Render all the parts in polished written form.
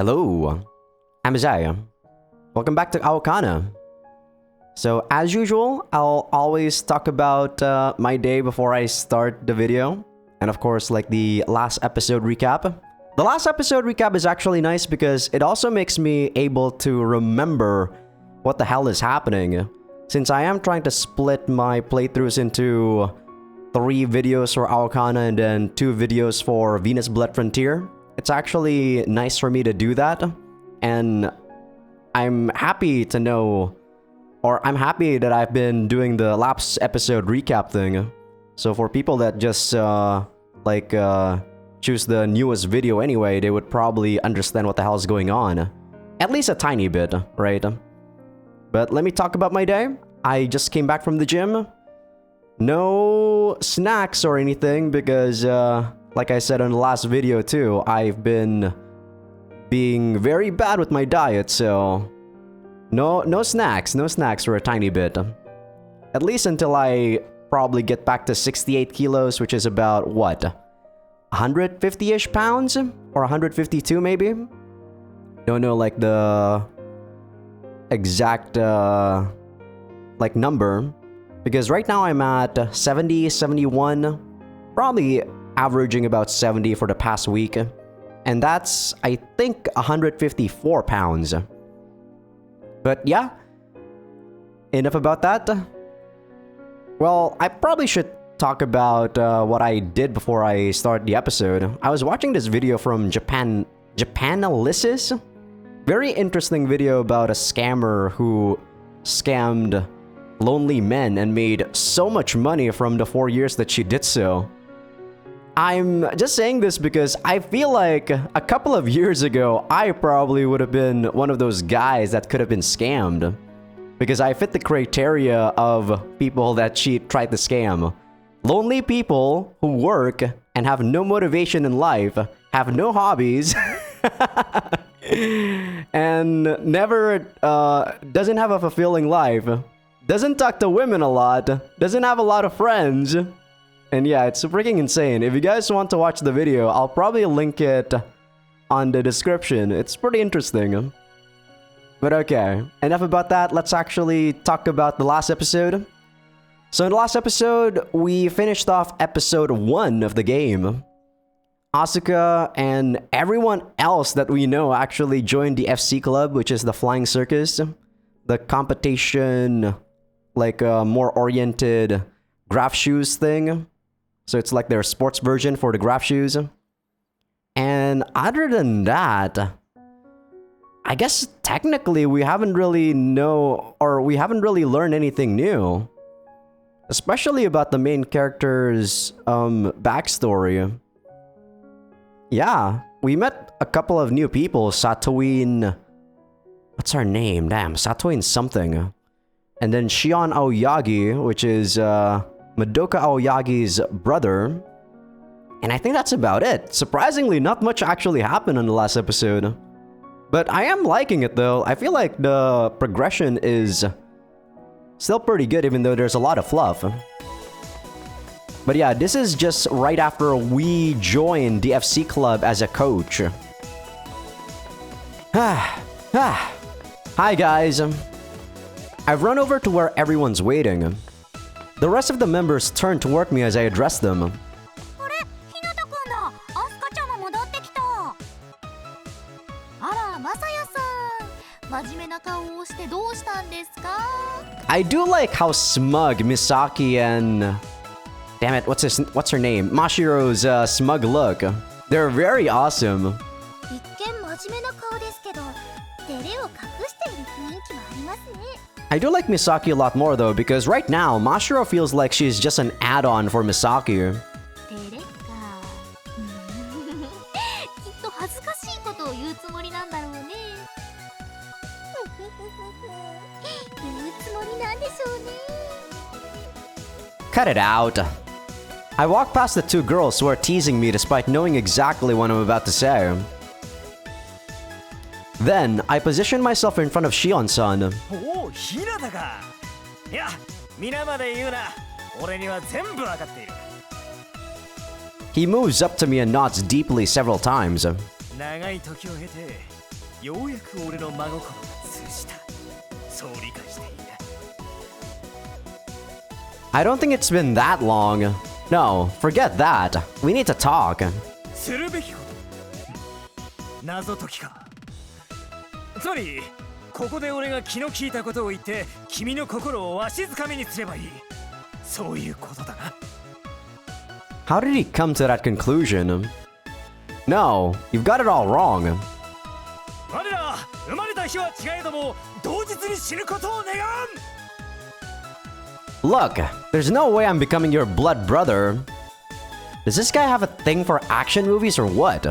Hello, I'm Azai. Welcome back to Aokana. So as usual, I'll always talk about my day before I start the video. And of course, like the last episode recap. The last episode recap is actually nice because it also makes me able to remember what the hell is happening. Since I am trying to split my playthroughs into 3 videos for Aokana and then 2 videos for Venus Blood Frontier, it's actually nice for me to do that. And I'm happy to know, or I'm happy that I've been doing the last episode recap thing. So for people that just choose the newest video anyway, they would probably understand what the hell is going on. At least a tiny bit, right? But let me talk about my day. I just came back from the gym. No snacks or anything because, like I said in the last video too, I've been being very bad with my diet, so no snacks for a tiny bit. At least until I probably get back to 68 kilos, which is about, what, 150-ish pounds? Or 152 maybe? Don't know like the exact like number. Because right now I'm at 70, 71, probably averaging about 70 for the past week. And that's, I think, 154 pounds. But yeah, enough about that. Well, I probably should talk about what I did before I start the episode. I was watching this video from Japanalysis. Very interesting video about a scammer who scammed lonely men and made so much money from the 4 years that she did so. I'm just saying this because I feel like a couple of years ago, I probably would have been one of those guys that could have been scammed. Because I fit the criteria of people that she tried to scam. Lonely people who work and have no motivation in life, have no hobbies, and never doesn't have a fulfilling life, doesn't talk to women a lot, doesn't have a lot of friends. And yeah, it's freaking insane. If you guys want to watch the video, I'll probably link it on the description. It's pretty interesting. But okay, enough about that. Let's actually talk about the last episode. So in the last episode, we finished off episode 1 of the game. Asuka and everyone else that we know actually joined the FC Club, which is the Flying Circus. The competition, like a more oriented graph shoes thing. So it's like their sports version for the graph shoes. And other than that, I guess technically we haven't really learned anything new. Especially about the main character's backstory. Yeah, we met a couple of new people. Satoin... What's her name? Damn, Satoin something. And then Shion Aoyagi, which is Madoka Aoyagi's brother. And I think that's about it. Surprisingly, not much actually happened in the last episode. But I am liking it though. I feel like the progression is still pretty good even though there's a lot of fluff. But yeah, this is just right after we joined the FC Club as a coach. Hi guys. I've run over to where everyone's waiting. The rest of the members turn toward me as I address them. I do like how smug Misaki and... Damn it, what's her name? Mashiro's smug look. They're very awesome. I do like Misaki a lot more though, because right now, Mashiro feels like she's just an add-on for Misaki. Cut it out. I walk past the 2 girls who are teasing me despite knowing exactly what I'm about to say. Then, I position myself in front of Shion-san. He moves up to me and nods deeply several times. ようやく俺の真心が通じた。そう理解していいな。 I don't think it's been that long. No, forget that. We need to talk. するべきこと。謎解きか。つまりここで俺が気の利いたことを言って君の心をわしづかみにすればいい。そういうことだな。 How did he come to that conclusion? No, you've got it all wrong. 我ら生まれた日は違えども同日に死ぬことを願わん。 Look, there's no way I'm becoming your blood brother. Does this guy have a thing for action movies or what?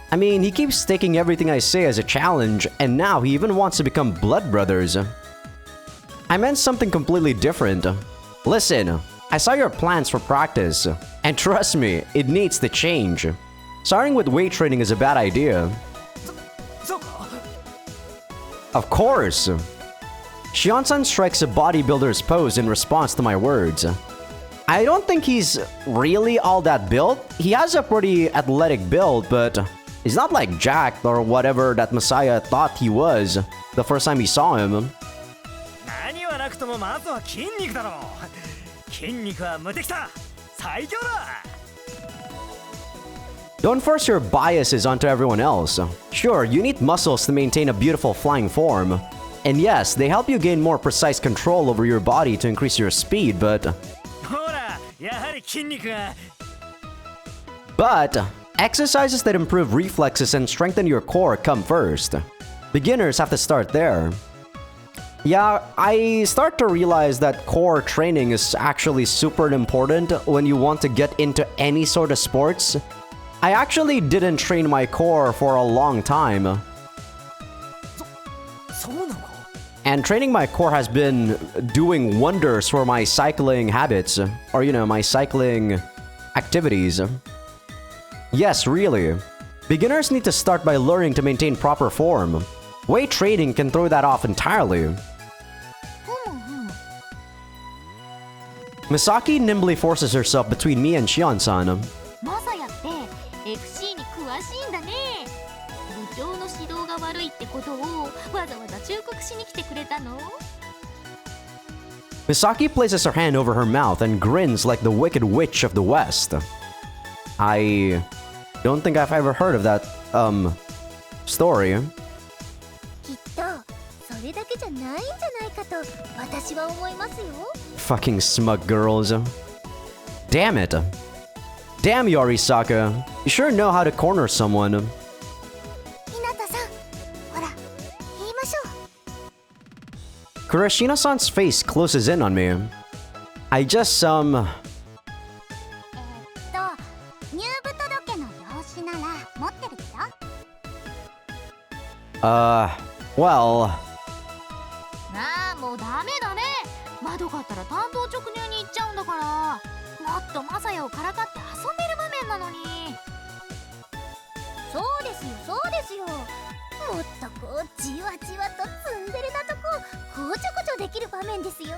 I mean, he keeps taking everything I say as a challenge, and now he even wants to become blood brothers. I meant something completely different. Listen, I saw your plans for practice, and trust me, it needs to change. Starting with weight training is a bad idea. そうか。 Of course! Shion-san strikes a bodybuilder's pose in response to my words. I don't think he's really all that built. He has a pretty athletic build, but he's not like jacked or whatever that Messiah thought he was the first time he saw him. 何はなくともまずは筋肉だろう。筋肉は無敵だ。最強だ。 Don't force your biases onto everyone else. Sure, you need muscles to maintain a beautiful flying form. And yes, they help you gain more precise control over your body to increase your speed, but... ほら、やはり筋肉が。 But exercises that improve reflexes and strengthen your core come first. Beginners have to start there. Yeah, I start to realize that core training is actually super important when you want to get into any sort of sports. I actually didn't train my core for a long time. そうなのか。 And training my core has been doing wonders for my cycling habits, or my cycling activities. Yes, really. Beginners need to start by learning to maintain proper form. Weight training can throw that off entirely. Misaki nimbly forces herself between me and Shion-san. マサヤって FC に詳しいんだね。部長の指導が悪いってことをわざわざ忠告しに来てくれたの？ Misaki places her hand over her mouth and grins like the Wicked Witch of the West. I don't think I've ever heard of that, story. きっとそれだけじゃないんじゃないかと私は思いますよ。 Fucking smug girls. Damn it. Damn, Yorisaka. You sure know how to corner someone. 日向さん、ほら、言いましょう。 Kurashina-san's face closes in on me. I just, 入部届の用紙なら持ってるけど。well... ああ、もうダメだね。窓があったら担当直入に行っちゃうんだから。もっとマサヤをからかって遊べる場面なのに。そうですよ、そうですよ。もっとこうじわじわとツンデレなとここちょこちょできる場面ですよ。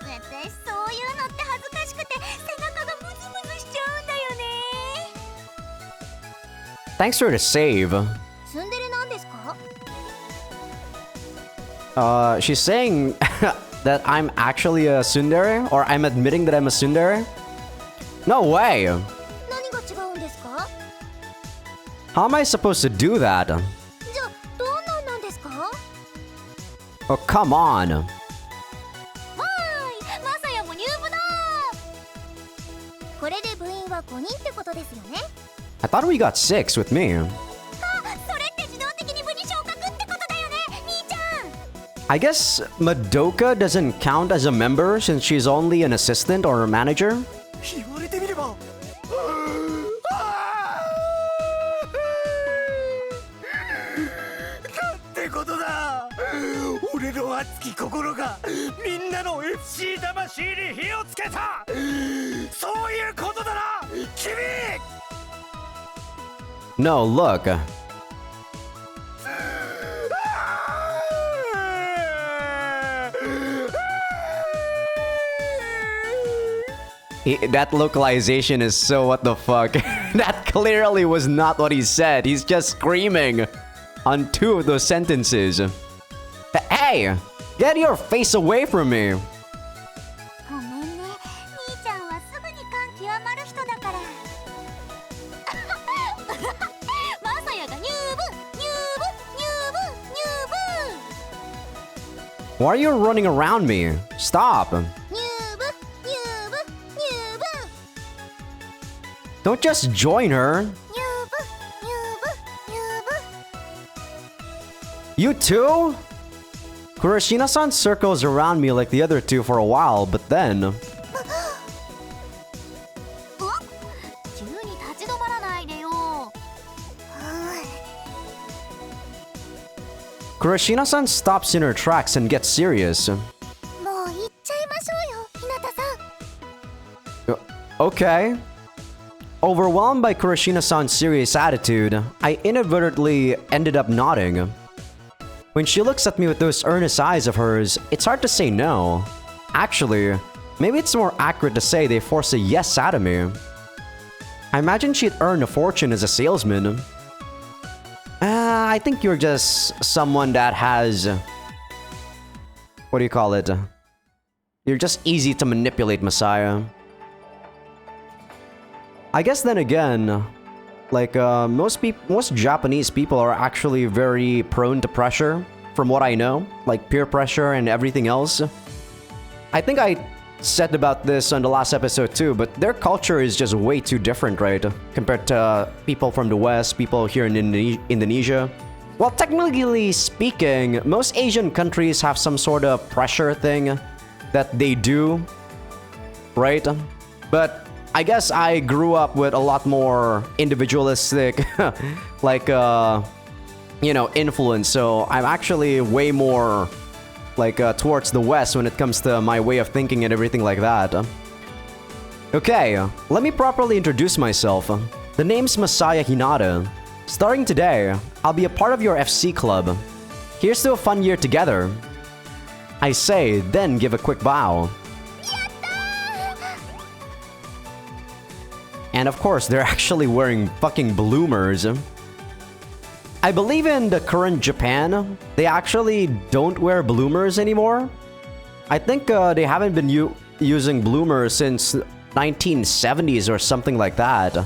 私そういうのって恥ずかしくて背中がムズムズしちゃうんだよね。 Thanks for the save. ツンデレなんですか？ She's saying that I'm actually a tsundere? Or I'm admitting that I'm a tsundere? No way! 何が違うんですか？ How am I supposed to do that? じゃあどんなんなんですか？ Oh, come on. わーい、マサヤも入部だ。これで部員は5人ってことですよね。 I thought we got 6 with me. あ、それって自動的に部に昇格ってことだよね、兄ちゃん。 I guess Madoka doesn't count as a member since she's only an assistant or a manager? 言われてみれば。なんてことだ。俺の熱き心がみんなの FC 魂に火をつけた。そういうことだな、君。 No, look. That localization is so what the fuck. That clearly was not what he said. He's just screaming. on 2 of those sentences. Hey! Get your face away from me! ごめんね、兄ちゃんはすぐに感極まる人だから。マサヤが入部入部入部入部。 Why are you running around me? Stop! 入部入部入部。 Don't just join her! 入部入部入部。 You too? Kurashina-san circles around me like the other 2 for a while, but then... うわっ、急に立ち止まらないでよ。Kurashina-san stops in her tracks and gets serious. もう行っちゃいましょうよ、ひなたさん。 Okay. Overwhelmed by Kurashina-san's serious attitude, I inadvertently ended up nodding. When she looks at me with those earnest eyes of hers, it's hard to say no. Actually, maybe it's more accurate to say they force a yes out of me. I imagine she'd earn a fortune as a salesman. I think you're just someone that has... What do you call it? You're just easy to manipulate, Messiah. I guess then again, like most Japanese people are actually very prone to pressure, from what I know, like peer pressure and everything else. I think I said about this on the last episode too, but their culture is just way too different, right? Compared to people from the West, people here in Indonesia. Well, technically speaking, most Asian countries have some sort of pressure thing that they do, right? But I guess I grew up with a lot more individualistic, like, you know, influence. So I'm actually way more, like, towards the West when it comes to my way of thinking and everything like that. Okay, let me properly introduce myself. The name's Masaya Hinata. Starting today, I'll be a part of your FC club. Here's to a fun year together. I say, then give a quick bow. And of course, they're actually wearing fucking bloomers. I believe in the current Japan, they actually don't wear bloomers anymore. I think they haven't been using bloomers since 1970s or something like that.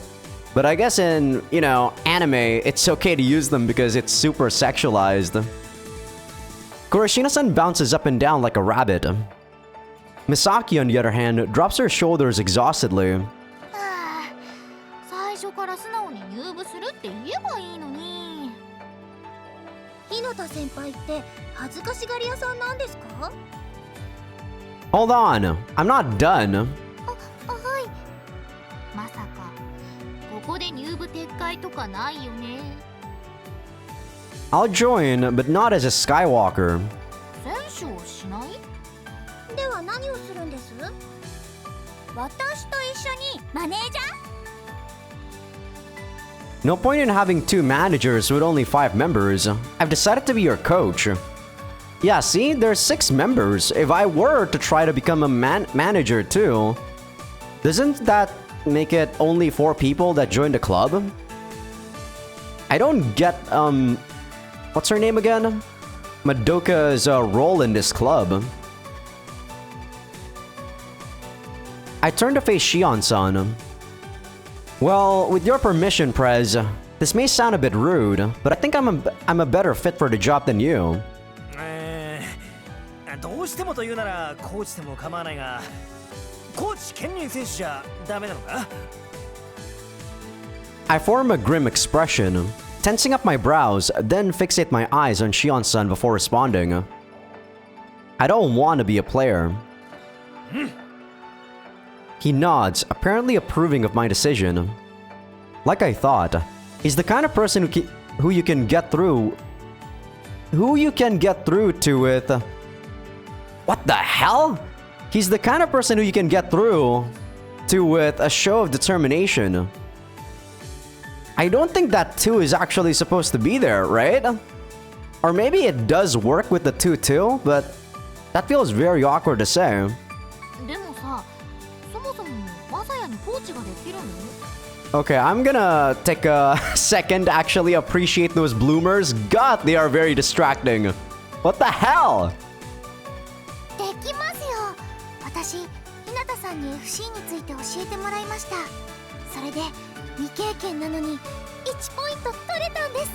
But I guess in, you know, anime, it's okay to use them because it's super sexualized. Kurashina-san bounces up and down like a rabbit. Misaki, on the other hand, drops her shoulders exhaustedly. 最初から素直に入部するって言えばいいのに。日向先輩って恥ずかしがり屋さんなんですか？ Hold on, I'm not done. はい。まさかここで入部撤回とかないよね。 I'll join, but not as a Skywalker. 選手をしない？では何をするんです？私と一緒にマネージャー？ No point in having 2 managers with only 5 members. I've decided to be your coach. Yeah, see, there's 6 members. If I were to try to become a manager too, doesn't that make it only 4 people that join the club? I don't get, what's her name again? Madoka's role in this club. I turn to face Shion-san. Well, with your permission, Prez, this may sound a bit rude, but I think I'm a better fit for the job than you. どうしてもというならコーチでも構わないが、コーチ兼任選手じゃダメなのか? I form a grim expression, tensing up my brows, then fixate my eyes on Shion-san before responding. I don't want to be a player. He nods, apparently approving of my decision. Like I thought, he's the kind of person who you can get through to with... What the hell? He's the kind of person who you can get through to with a show of determination. I don't think that 2 is actually supposed to be there, right? Or maybe it does work with the 2 too, but that feels very awkward to say. でもさ、そもそもマサヤにコーチができるの？ Okay, I'm gonna take a second to actually appreciate those bloomers. God, they are very distracting. What the hell? できますよ。私、日向さんに FC について教えてもらいました。それで未経験なのに1ポイント取れたんです。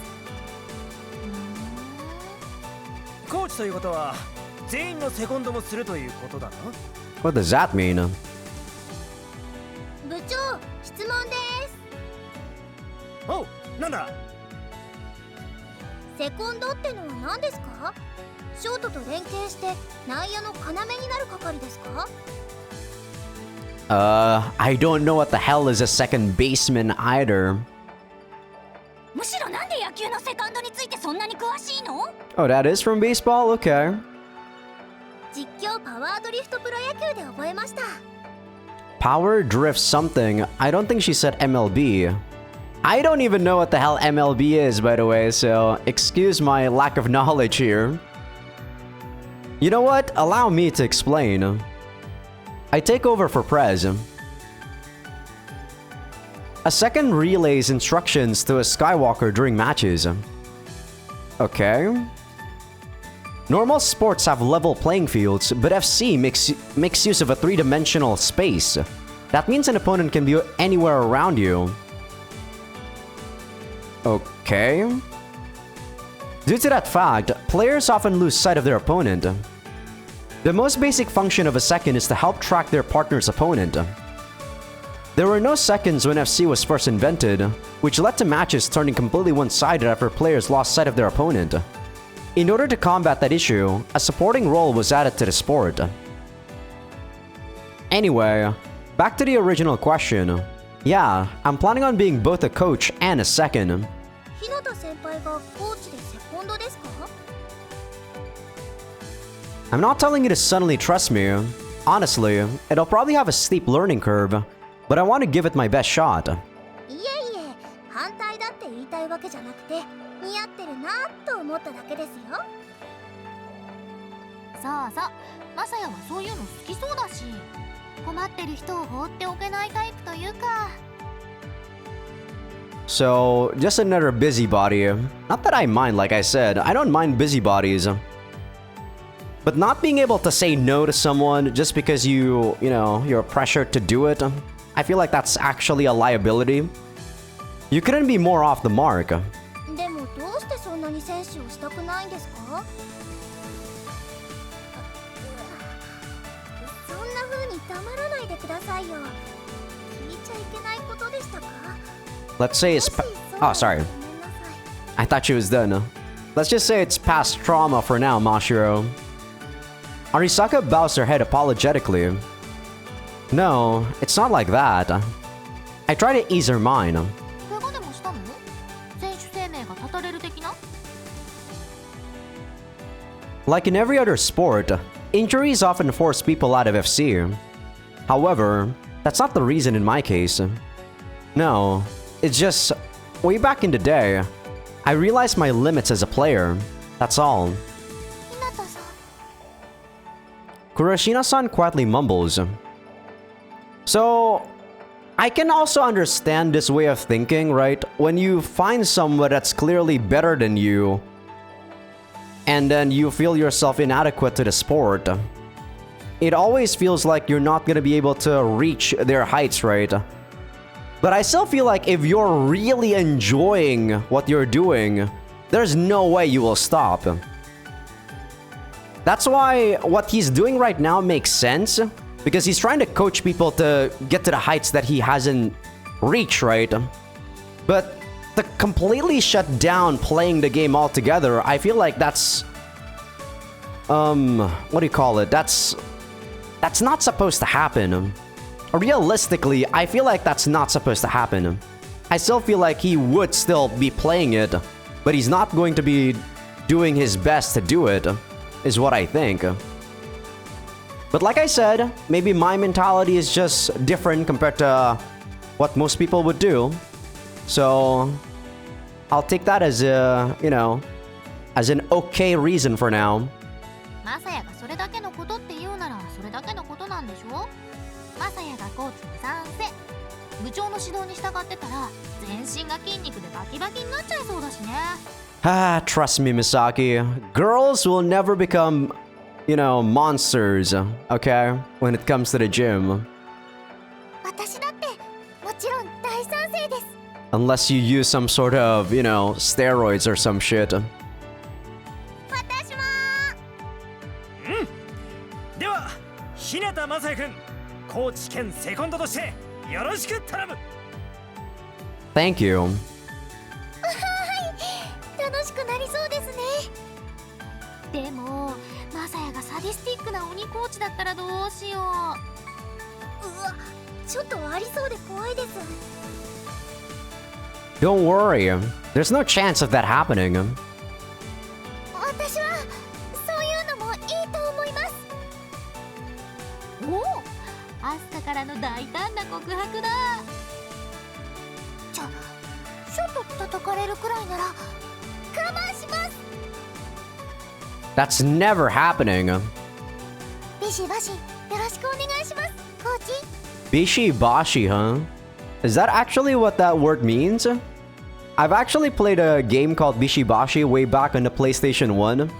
コーチということは全員のセコンドもするということだな。What does that mean? 部長、質問です。おう、なんだ。セコンドってのは何ですか？ショートと連携して内野の要になる係ですか？ I don't know what the hell is a second baseman either. むしろなんで野球のセカンドについてそんなに詳しいの？ Oh, that is from baseball? Okay. 実況パワードリフトプロ野球で覚えました。 Power drift something. I don't think she said MLB. I don't even know what the hell MLB is, by the way, so excuse my lack of knowledge here. You know what? Allow me to explain. I take over for Prez. A second relays instructions to a Skywalker during matches. Okay. Normal sports have level playing fields, but FC makes use of a three-dimensional space. That means an opponent can be anywhere around you. Okay. Due to that fact, players often lose sight of their opponent. The most basic function of a second is to help track their partner's opponent. There were no seconds when FC was first invented, which led to matches turning completely one-sided after players lost sight of their opponent. In order to combat that issue, a supporting role was added to the sport. Anyway, back to the original question. Yeah, I'm planning on being both a coach and a second. 日向先輩がコーチでセコンドですか？ I'm not telling you to suddenly trust me. Honestly, it'll probably have a steep learning curve, but I want to give it my best shot. いえいえ、反対だって言いたいわけじゃなくて、似合ってるなと思っただけですよ。そうそう、マサヤはそういうの好きそうだし、困ってる人を放っておけないタイプというか。So, just another busybody. Not that I mind, like I said, I don't mind busybodies. But not being able to say no to someone just because you're pressured to do it, I feel like that's actually a liability. You couldn't be more off the mark. でもどうしてそんなに選手をしたくないんですか？そんな風に黙らないでくださいよ。聞いちゃいけないことでしたか？ Let's say it's oh, sorry. I thought she was done. Let's just say it's past trauma for now, Mashiro. Arisaka bows her head apologetically. No, it's not like that. I try to ease her mind. Like in every other sport, injuries often force people out of FC. However, that's not the reason in my case. No, it's just, way back in the day, I realized my limits as a player. That's all. Kurashina-san quietly mumbles. So, I can also understand this way of thinking, right? When you find someone that's clearly better than you, and then you feel yourself inadequate to the sport, it always feels like you're not gonna be able to reach their heights, right? But I still feel like if you're really enjoying what you're doing, there's no way you will stop. That's why what he's doing right now makes sense, because he's trying to coach people to get to the heights that he hasn't reached, right? But to completely shut down playing the game altogether, I feel like that's... what do you call it? That's not supposed to happen. Realistically, I feel like that's not supposed to happen. I still feel like he would still be playing it, but he's not going to be doing his best to do it, is what I think. But like I said, maybe my mentality is just different compared to what most people would do. So, I'll take that as a, as an okay reason for now. マサヤがそれだけのことって言うならそれだけのことなんでしょ？マサヤがコーチに賛成。部長の指導に従ってたら全身が筋肉でバキバキになっちゃいそうだしね。Ah, trust me, Misaki. Girls will never become, monsters, okay? When it comes to the gym. 私だってもちろん大賛成です。 Unless you use some sort of, steroids or some shit. 私も。では日向雅也君、コーチ兼セコンドとしてよろしく頼む。 Thank you. 楽しくなりそうですね。でもマサヤがサディスティックな鬼コーチだったらどうしよう。うわ、ちょっとありそうで怖いです。 Don't worry. There's no chance of that happening. 私はそういうのもいいと思います。おお、アスカからの大胆な告白だ。ちょっと叩かれるくらいなら我慢します。 That's never happening. ビシバシよろしくお願いします、コーチ。 Bishibashi, huh? Is that actually what that word means? I've actually played a game called Bishibashi way back on the PlayStation 1.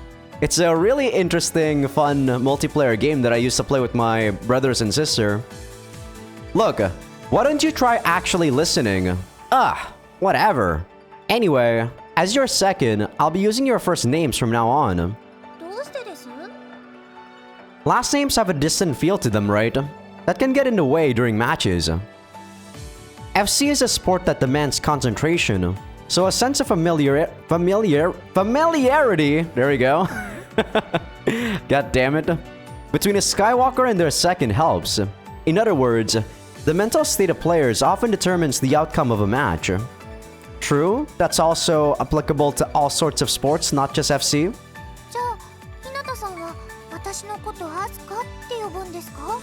It's a really interesting, fun multiplayer game that I used to play with my brothers and sister. Look, why don't you try actually listening? Whatever. Anyway, as your second, I'll be using your first names from now on. どうしてです？ Last names have a distant feel to them, right? That can get in the way during matches. FC is a sport that demands concentration, so a sense of familiarity, there we go. God damn it. Between a Skywalker and their second helps. In other words, the mental state of players often determines the outcome of a match. True, that's also applicable to all sorts of sports, not just FC. じゃあ、日向さんは私のことアスカって呼ぶんですか？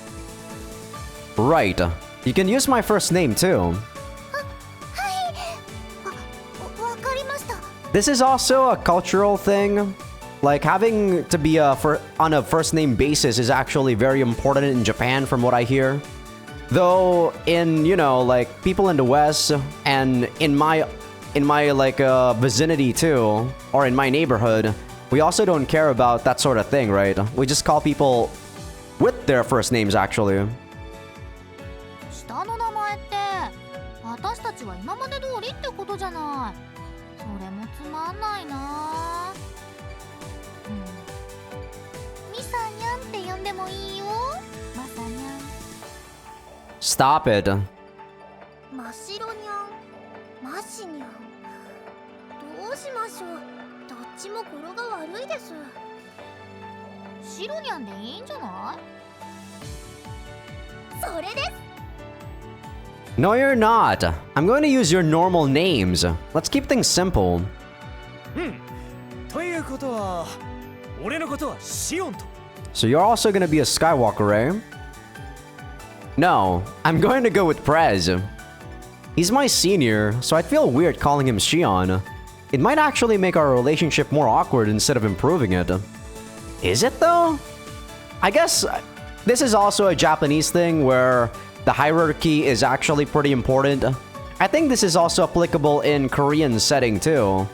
Right. You can use my first name too. はい。わかりました。 This is also a cultural thing. Like, having to be on a first name basis is actually very important in Japan from what I hear. Though in, people in the West and in my vicinity too, or in my neighborhood, we also don't care about that sort of thing, right? We just call people with their first names actually. 下の名前って私たちは今まで通りってことじゃない。それもつまんないな。ミサニャンって呼んでもいいよ。マサニャン。 Stop it. 真っ白にゃん、マシにゃん。どうしましょう。どっちも語呂が悪いです。白にゃんでいいんじゃない？それです。 No, you're not. I'm going to use your normal names. Let's keep things simple. ということは、俺のことはシオンと。 So you're also going to be a Skywalker, eh? No, I'm going to go with Prez. He's my senior, so I'd feel weird calling him Shion. It might actually make our relationship more awkward instead of improving it. Is it though? I guess this is also a Japanese thing where the hierarchy is actually pretty important. I think this is also applicable in Korean setting too.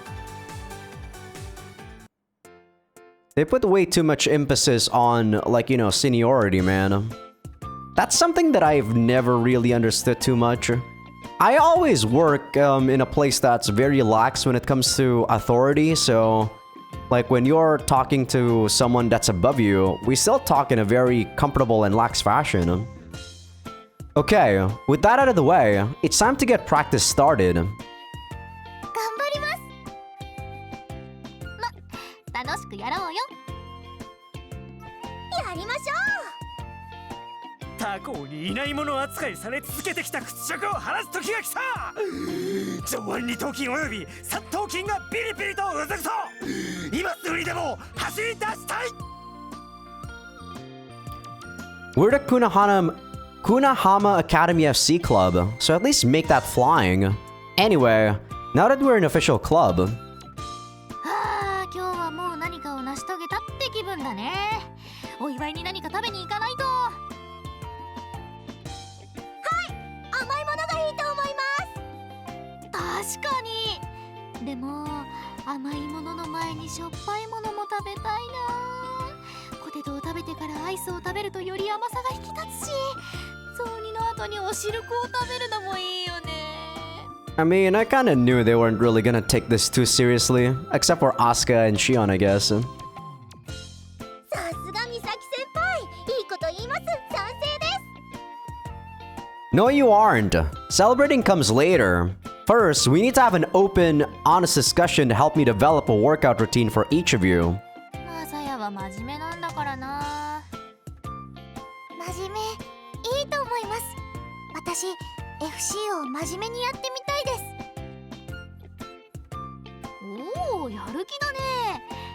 They put way too much emphasis on, seniority, man. That's something that I've never really understood too much. I always work in a place that's very lax when it comes to authority, so when you're talking to someone that's above you, we still talk in a very comfortable and lax fashion. Okay, with that out of the way, it's time to get practice started. 頑張ります。楽しくやろうよ。やりましょう。他校にいないもの扱いされ続けてきた屈辱を晴らす時が来た。上腕二頭筋および三頭筋がピリピリとうずくと、今すぐにでも走り出したい。 We're the Kunahama Academy FC Club, so at least make that flying. Anyway, now that we're an official club... はあ、今日はもう何かを成し遂げたって気分だね。お祝いに何か食べに行かないと。はい、甘いものがいい確かに。でも甘いものの前にしょっぱいものも食べたいな。ポテトを食べてからアイスを食べるとより甘さが引き立つし、雑煮の後にお汁粉を食べるのもいいよね。I mean, I kinda knew they weren't really gonna take this too seriously, except for Asuka and Shion, I guess. さすが美咲先輩、いいこと言います。賛成です。 No, you aren't. Celebrating comes later. First, we need to have an open, honest discussion to help me develop a workout routine for each of you. アザヤは真面目なんだからな。真面目いいと思います。私 FC を真面目にやってみたいです。おお、やる気だね。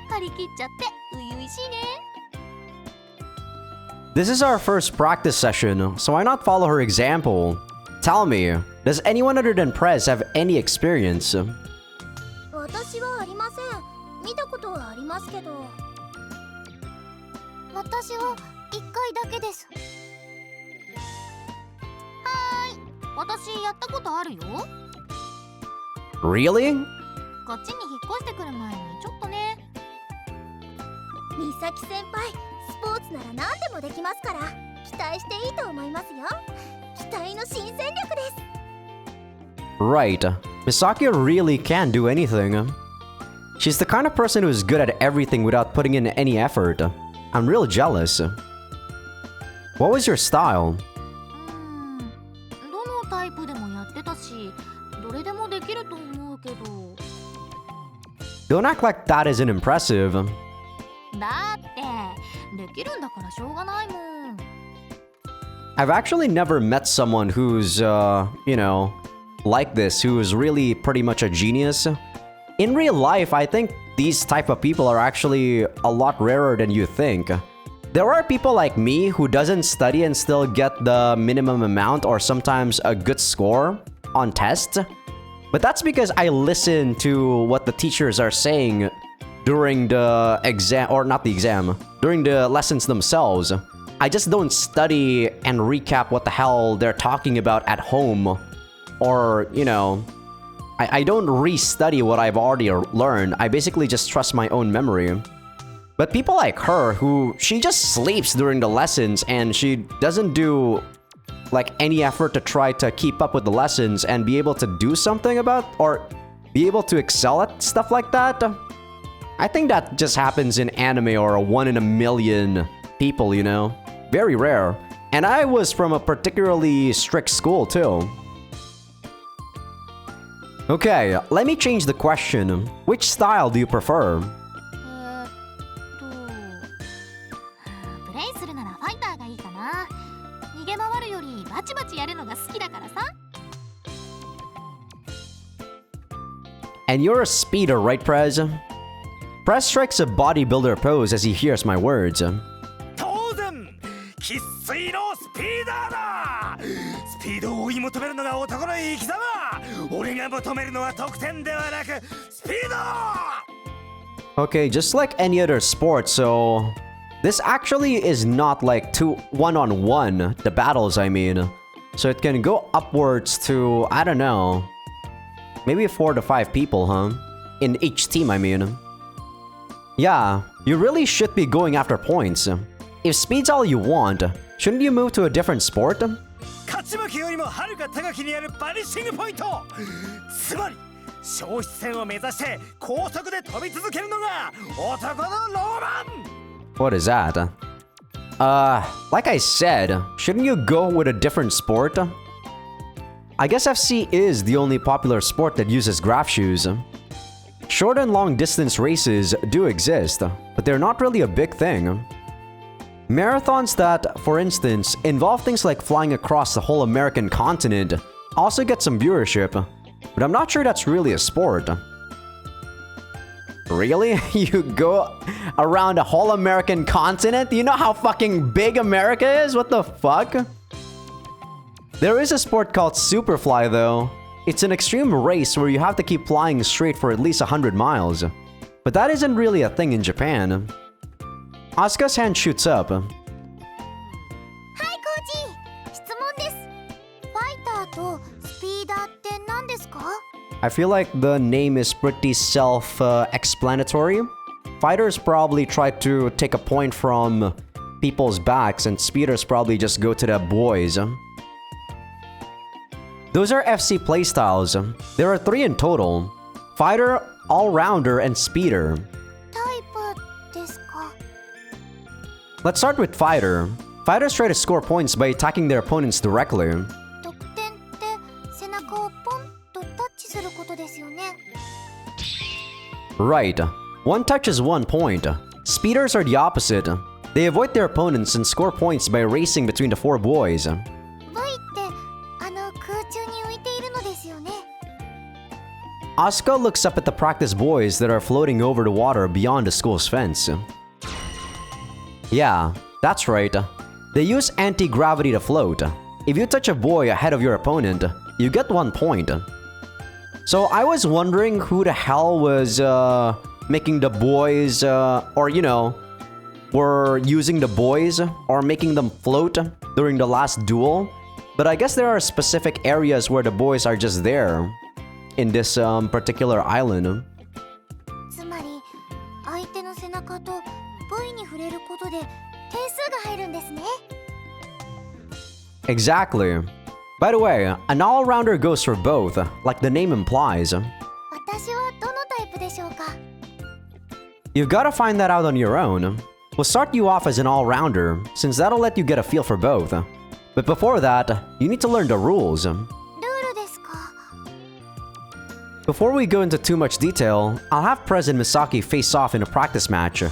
張り切っちゃって初々しいね。 This is our first practice session, so why not follow her example? Tell me, does anyone other than Prez have any experience? 私はありません。見たことはありますけど。私は1回だけです。はーい、私やったことあるよ。 Really? こっちに引っ越してくる前にちょっとね。美咲先輩、スポーツなら何でもできますから期待していいと思いますよ。期待の新戦力です。 Right. Misaki really can do anything. She's the kind of person who's good at everything without putting in any effort. I'm real jealous. What was your style? どのタイプでもやってたし、どれでもできると思うけど。 Don't act like that isn't impressive. だってできるんだからしょうがないもん。 I've actually never met someone who's, like this, who is really pretty much a genius. In real life, I think these type of people are actually a lot rarer than you think. There are people like me who doesn't study and still get the minimum amount or sometimes a good score on tests. But that's because I listen to what the teachers are saying during the exam, or not the exam, during the lessons themselves. I just don't study and recap what the hell they're talking about at home. Or, I don't re-study what I've already learned. I basically just trust my own memory. But people like her, she just sleeps during the lessons and she doesn't do any effort to try to keep up with the lessons and be able to do something about, or be able to excel at stuff like that. I think that just happens in anime or 1 in a million people, Very rare. And I was from a particularly strict school too. Okay, let me change the question. Which style do you prefer? プレイするならファイターがいいかな。逃げ回るよりバチバチやるのが好きだからさ。 And you're a speeder, right, Prez? Prez strikes a bodybuilder pose as he hears my words. 当然生粋のスピーダーだ。スピードを追い求めるのが男の生き様。俺が求めるのは得点ではなくスピード。 Okay, just like any other sport, so this actually is not like 1-on-1, the battles I mean. So it can go upwards to, I don't know, maybe 4 to 5 people, huh? In each team, I mean. Yeah, you really should be going after points. If speed's all you want, shouldn't you move to a different sport? 勝ち負けよりもはるか高きにあるバニッシングポイント。つまり消失線を目指して高速で飛び続けるのが男のロマン。 What is that? Like I said, shouldn't you go with a different sport? I guess FC is the only popular sport that uses graph shoes. Short and long distance races do exist, but they're not really a big thing. Marathons that, for instance, involve things like flying across the whole American continent also get some viewership, but I'm not sure that's really a sport. Really? You go around a whole American continent? Do you know how fucking big America is? What the fuck? There is a sport called Superfly though. It's an extreme race where you have to keep flying straight for at least 100 miles. But that isn't really a thing in Japan. Asuka's hand shoots up. はい、コーチ。質問です。ファイターとスピーダーって何ですか？ I feel like the name is pretty self-explanatory. Fighters probably try to take a point from people's backs, and speeders probably just go to the boys. Those are FC playstyles. There are 3 in total. Fighter, all-rounder, and speeder. タイプですか？ Let's start with fighter. Fighters try to score points by attacking their opponents directly. 得点って背中をポンとタッチすることですよね。 Right. One touch is 1 point. Speeders are the opposite. They avoid their opponents and score points by racing between the 4 boys. V って空中に浮いているのですよね。 Asuka looks up at the practice boys that are floating over the water beyond the school's fence. Yeah, that's right. They use anti-gravity to float. If you touch a boy ahead of your opponent, you get 1 point. So I was wondering who the hell was making the boys, or you know, were using the boys or making them float during the last duel. But I guess there are specific areas where the boys are just there in this particular island. つまり相手の背中と V に触れることで点数が入るんですね。 Exactly. By the way, an all-rounder goes for both, like the name implies. 私はどのタイプでしょうか？ You've got to find that out on your own. We'll start you off as an all-rounder, since that'll let you get a feel for both. But before that, you need to learn the rules. ルールですか？ Before we go into too much detail, I'll have Prez and Misaki face off in a practice match.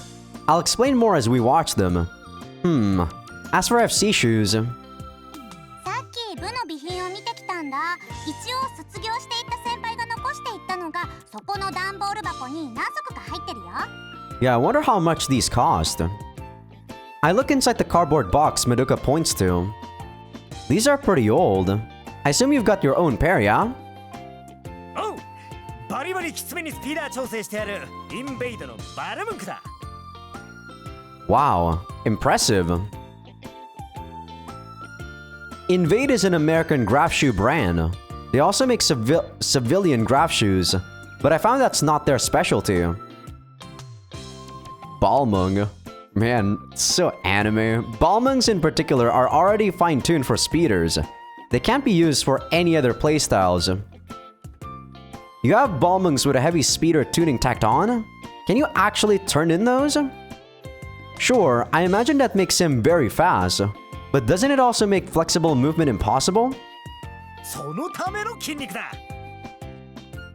I'll explain more as we watch them. As for FC shoes... さっき部の備品を見てきたんだ。一応卒業していった先輩が残していったのがそこの段ボール箱に何足か入ってるよ。 Yeah, I wonder how much these cost. I look inside the cardboard box Madoka points to. These are pretty old. I assume you've got your own pair, yeah? おう、バリバリきつめにスピーダー調整してあるインベイドのバルムンクだ。 Wow, impressive. Invade is an American graph shoe brand. They also make civilian graph shoes, but I found that's not their specialty. Balmung. Man, it's so anime. Balmungs in particular are already fine-tuned for speeders. They can't be used for any other playstyles. You have Balmungs with a heavy speeder tuning tacked on? Can you actually turn in those? Sure, I imagine that makes him very fast. But doesn't it also make flexible movement impossible? そのための筋肉だ。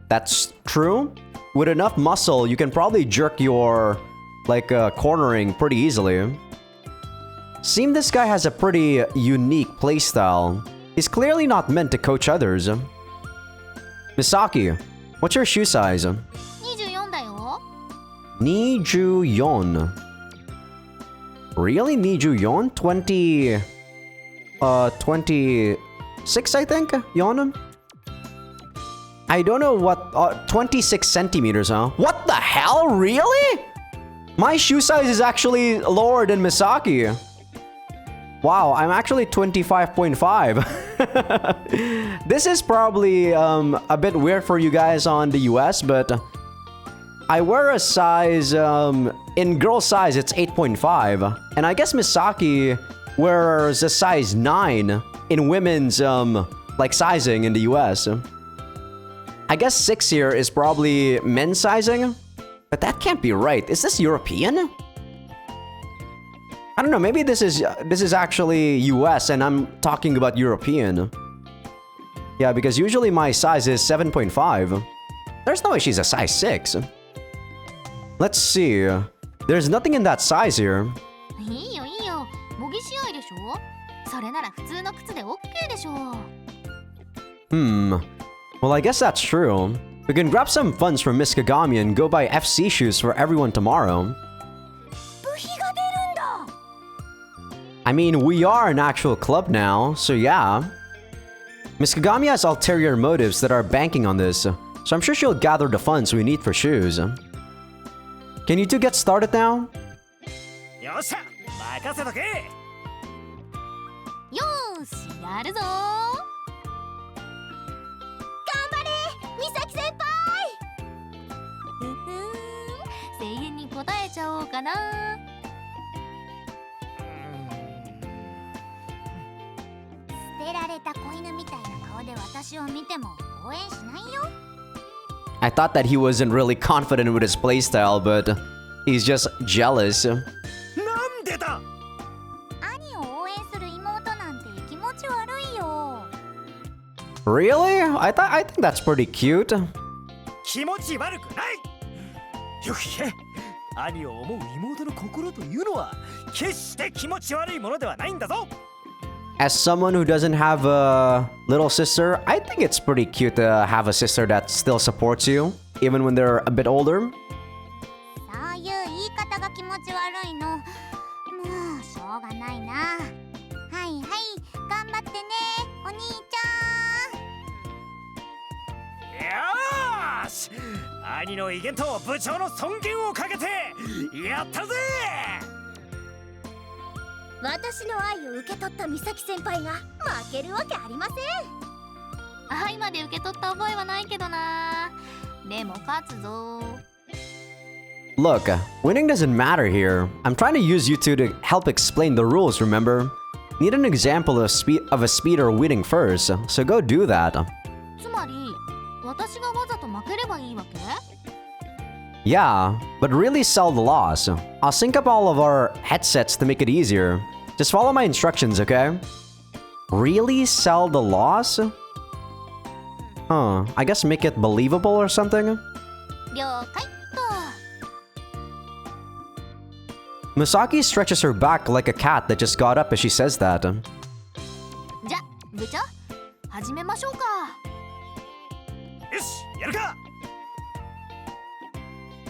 That's true. With enough muscle, you can probably jerk your... cornering pretty easily. Seems this guy has a pretty unique playstyle. He's clearly not meant to coach others. Misaki, what's your shoe size? 24だよ。 24. Really? 24? 20... 26, I think? Yon? I don't know what... 26 centimeters, huh? What the hell? Really? My shoe size is actually lower than Misaki. Wow, I'm actually 25.5. This is probably a bit weird for you guys on the US, but I wear a size, in girl size, it's 8.5. And I guess Misaki wears a size 9 in women's, sizing in the US. I guess 6 here is probably men's sizing. But that can't be right. Is this European? I don't know, maybe this is actually US and I'm talking about European. Yeah, because usually my size is 7.5. There's no way she's a size 6. Let's see. There's nothing in that size here. いいよいいよ。模擬試合でしょ。それなら普通の靴で OK でしょ。 Well, I guess that's true. We can grab some funds from Miss Kagami and go buy FC shoes for everyone tomorrow. 部費が出るんだ。 I mean, we are an actual club now, so yeah. Miss Kagami has ulterior motives that are banking on this, so I'm sure she'll gather the funds we need for shoes. Can you two get started now? よっしゃ、任せとけ。よーし、やるぞ。頑張れ、美咲先輩。遠に答えちゃおうかな。捨てられた子犬みたいな顔で私を見ても応援しないよ。 I thought that he wasn't really confident with his playstyle, but he's just jealous. なんでだ。兄を応援する妹なんて気持ち悪いよ。 Really? I think that's pretty cute. 気持ち悪くない。よく聞け。兄を思う妹の心というのは決して気持ち悪いものではないんだぞ。 As someone who doesn't have a little sister, I think it's pretty cute to have a sister that still supports you, even when they're a bit older. そういう言い方が気持ち悪いの。もうしょうがないな。はいはい、頑張ってね、お兄ちゃん。よーし、兄の威厳と部長の尊厳をかけてやったぜ。私の愛を受け取った美咲先輩が負けるわけありません。愛まで受け取った覚えはないけどな。でも勝つぞ。 Look, winning doesn't matter here. I'm trying to use you two to help explain the rules, remember? Need an example of a speeder winning first, so go do that. つまり私がわざと負ければいいわけ？ Yeah, but really sell the loss. I'll sync up all of our headsets to make it easier. Just follow my instructions, okay? Really sell the loss? Huh, I guess make it believable or something? 了解と。 Misaki stretches her back like a cat that just got up as she says that. じゃ、部長、始めましょうか。よし、やるか。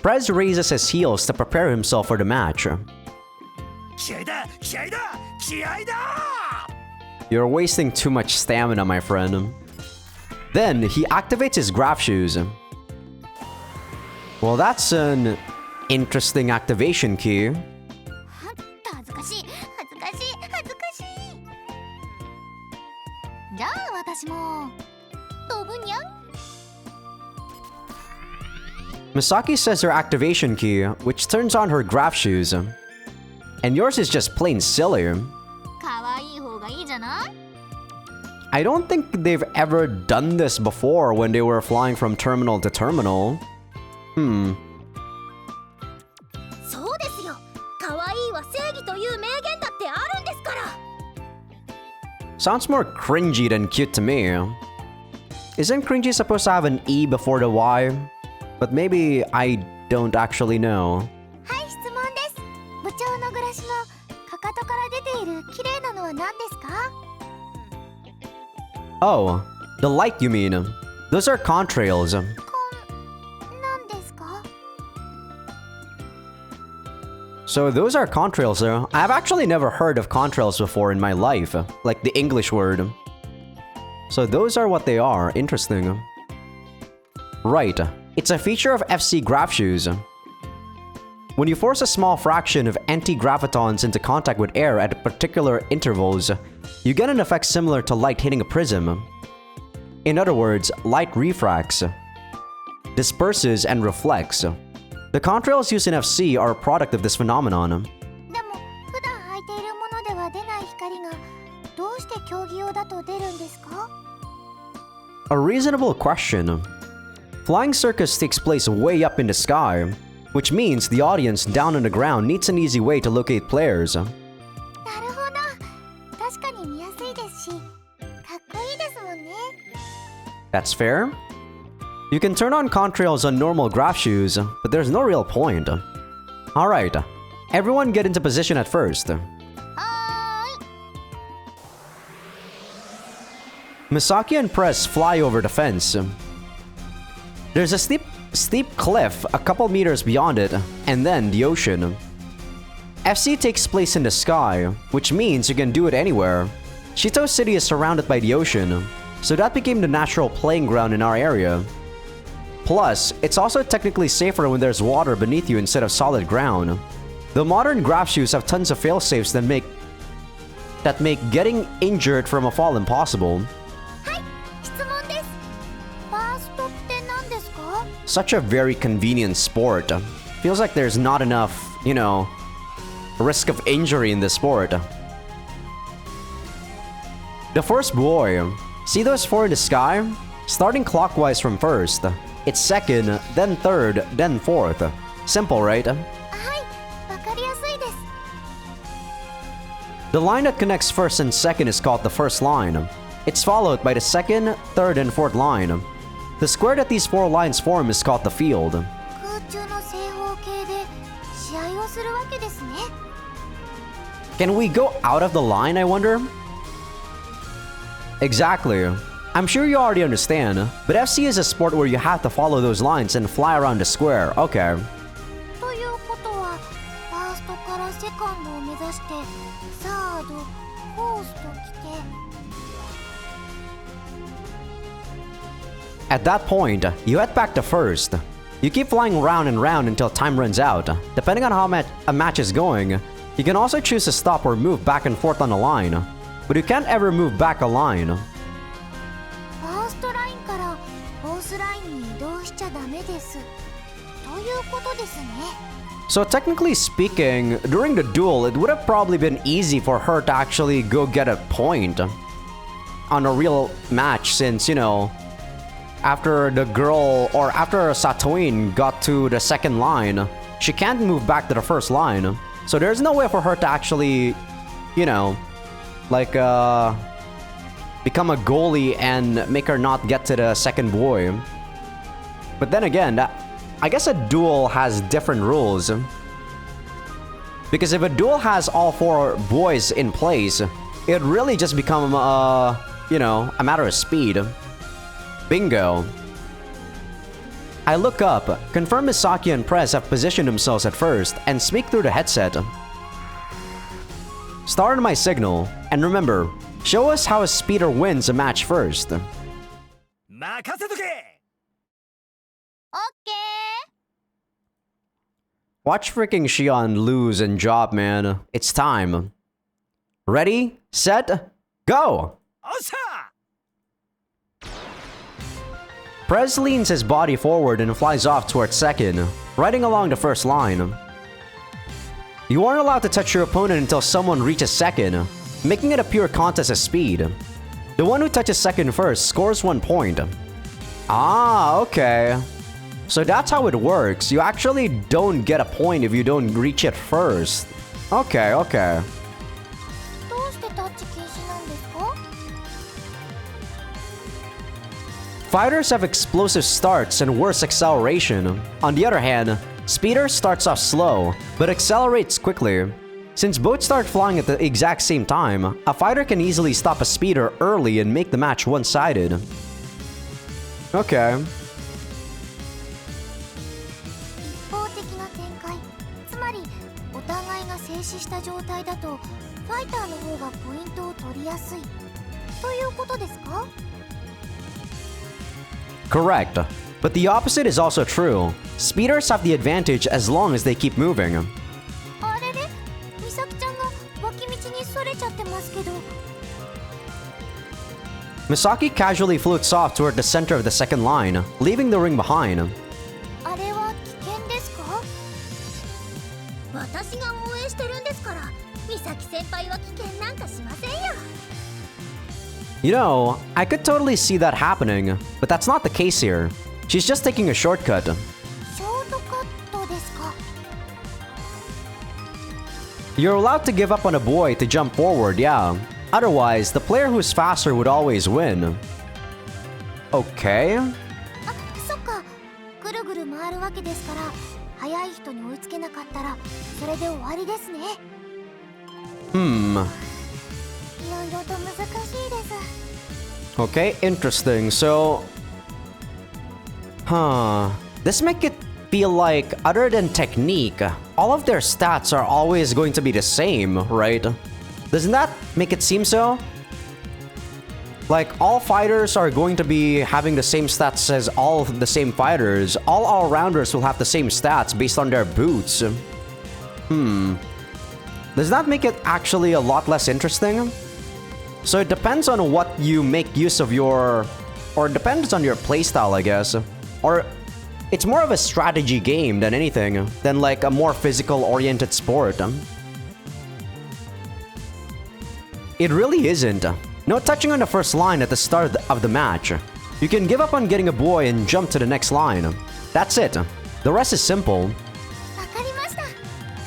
Prez raises his heels to prepare himself for the match. 気合だ、気合だ、気合だ。 You're wasting too much stamina, my friend. Then he activates his graph shoes. Well, that's an interesting activation key. 恥ずかしい、恥ずかしい、恥ずかしい。じゃあ私も飛ぶにゃん。 Misaki says her activation key, which turns on her graph shoes. And yours is just plain silly. 可愛い方がいいじゃない？ I don't think they've ever done this before when they were flying from terminal to terminal. そうですよ。可愛いは正義という名言だってあるんですから。 Sounds more cringy than cute to me. Isn't cringy supposed to have an E before the Y? But maybe I don't actually know. はい、質問です。部長のグラシのかかとから出ている綺麗なのは何ですか？ Oh, the light you mean. Those are contrails. 何ですか？ So those are contrails. I've actually never heard of contrails before in my life, like the English word. So those are what they are. Interesting. Right. It's a feature of FC graph shoes. When you force a small fraction of anti-gravitons into contact with air at particular intervals, you get an effect similar to light hitting a prism. In other words, light refracts, disperses, and reflects. The contrails used in FC are a product of this phenomenon. でも普段履いているものでは出ない光がどうして競技用だと出るんですか？ A reasonable question. Flying circus takes place way up in the sky, which means the audience down on the ground needs an easy way to locate players. なるほど。確かに見やすいですし、かっこいいですもんね。 That's fair. You can turn on contrails on normal graph shoes, but there's no real point. Alright, everyone get into position at first. はーい。 Misaki and Press fly over the fence. There's a steep cliff a couple meters beyond it, and then the ocean. FC takes place in the sky, which means you can do it anywhere. Shito City is surrounded by the ocean, so that became the natural playing ground in our area. Plus, it's also technically safer when there's water beneath you instead of solid ground. The modern graph shoes have tons of failsafes that make getting injured from a fall impossible. はい、質問です。ファーストって何ですか？ Such a very convenient sport. feels like there's not enough, you know, risk of injury in this sport. The first buoy. See those four in the sky? Starting clockwise from first. It's second, then third, then fourth. Simple, right? The line that connects first and second is called the first line. It's followed by the second, third, and fourth line. The square that these four lines form is called the field. Can we go out of the line, I wonder? Exactly. I'm sure you already understand, but FC is a sport where you have to follow those lines and fly around the square. Okay. At that point, you head back to first. You keep flying round and round until time runs out. Depending on how a match is going, you can also choose to stop or move back and forth on the line, but you can't ever move back a line. So technically speaking, during the duel, it would have probably been easy for her to actually go get a point on a real match since, you know, after the girl or after Satoin got to the second line, she can't move back to the first line. So there's no way for her to actually, you know, like become a goalie and make her not get to the second buoy. But then again, I guess a duel has different rules. Because if a duel has all four buoys in place, it really just become, you know, a matter of speed. Bingo. I look up, confirm Misaki and Prez have positioned themselves at first, and speak through the headset. Start my signal, and remember, show us how a speeder wins a match first. Watch freaking Shion lose and drop, man. It's time. Ready, set, go! Prez leans his body forward and flies off towards second, riding along the first line. You aren't allowed to touch your opponent until someone reaches second, making it a pure contest of speed. The one who touches second first scores 1 point. Ah, okay. So that's how it works. You actually don't get a point if you don't reach it first. Okay, okay. Fighters have explosive starts and worse acceleration. On the other hand, speeder starts off slow, but accelerates quickly. Since both start flying at the exact same time, a fighter can easily stop a speeder early and make the match one-sided. Okay. Correct. But the opposite is also true. Speeders have the advantage as long as they keep moving. Misaki casually floats off toward the center of the second line, leaving the ring behind. You know, I could totally see that happening, but that's not the case here. She's just taking a shortcut. You're allowed to give up on a buoy to jump forward, yeah. Otherwise, the player who's faster would always win. Okay. Okay, interesting. So, this make it feel like other than technique, all of their stats are always going to be the same, right? Doesn't that make it seem so? Like, all fighters are going to be having the same stats as all of the same fighters. All all-rounders will have the same stats based on their boots. Does that make it actually a lot less interesting? So it depends on what you make use of your... Or it depends on your playstyle, I guess. Or It's more of a strategy game than anything, than like a more physical-oriented sport. It really isn't. No touching on the first line at the start of the match. You can give up on getting a boy and jump to the next line. That's it. The rest is simple. わかりました。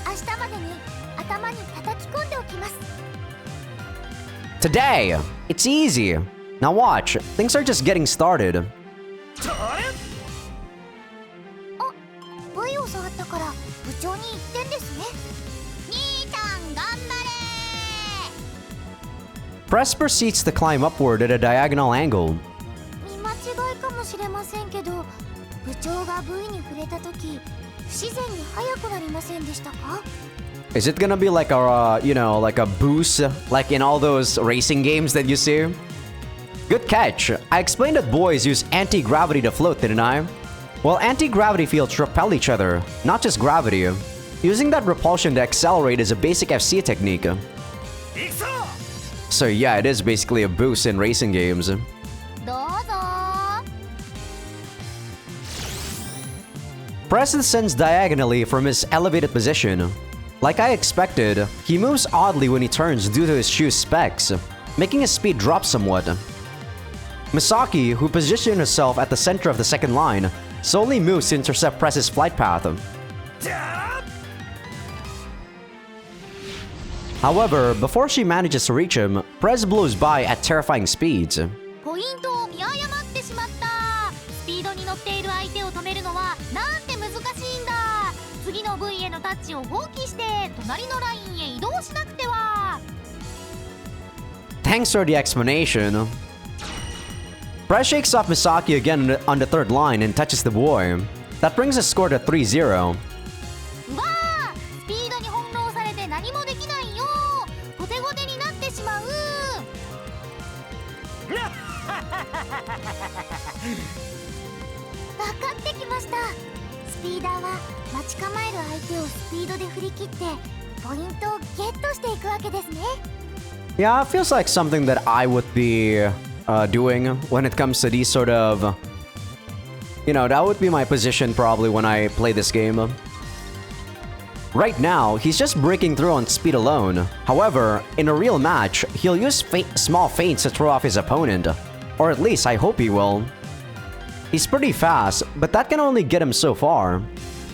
明日までに頭に叩き込んでおきます。 Today! It's easy! Now watch, things are just getting started. あ、V を触ったから部長に言ってんですね。兄ちゃん頑張れ。 Press proceeds to climb upward at a diagonal angle. 見間違いかもしれませんけど、部長が V に触れた時、不自然に速くなりませんでしたか？ Is it gonna be like a, you know, like a boost, like in all those racing games that you see? Good catch. I explained that boys use anti-gravity to float, didn't I? Well, anti-gravity fields repel each other, not just gravity. Using that repulsion to accelerate is a basic FC technique. So yeah, it is basically a boost in racing games. どうぞ。Press descends diagonally from his elevated position. Like I expected, he moves oddly when he turns due to his shoe's specs, making his speed drop somewhat. Misaki, who positioned herself at the center of the second line, slowly moves to intercept Press's flight path. However, before she manages to reach him, Press blows by at terrifying speeds. ポイントを見誤ってしまった。スピードに乗っている相手を止めるのはなんて難しいんだ。次の V へのタッチを放棄して隣のラインへ移動しなくては。 Thanks for the explanation. Press shakes off Misaki again on the third line and touches the boy. That brings the score to 3-0. うわあ、スピードに翻弄されて何もできないよ。後手後手になってしまう。分かってきました。スピーダーは待ち構える相手をスピードで振り切ってポイントをゲットしていくわけですね。 Yeah, it feels like something that I would be doing when it comes to these sort of... You know, that would be my position probably when I play this game. Right now, he's just breaking through on speed alone. However, in a real match, he'll use small feints to throw off his opponent. Or at least, I hope he will. He's pretty fast, but that can only get him so far.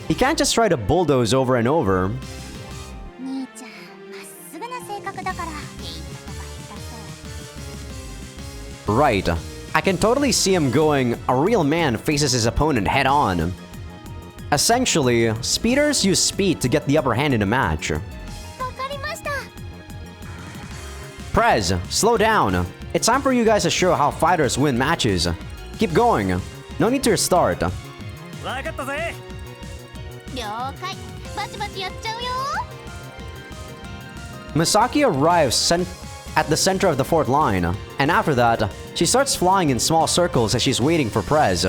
He can't just try to bulldoze over and over. 兄ちゃん、まっすぐな性格だからフェイントとか下手そう。 Right. I can totally see him going, a real man faces his opponent head on. Essentially, speeders use speed to get the upper hand in a match. わかりました。 Prez, slow down. It's time for you guys to show how fighters win matches. Keep going. No need to restart. わかったぜ。了解。バチバチやっちゃうよ。 Misaki arrives at the center of the fourth line, and after that, she starts flying in small circles as she's waiting for Prez.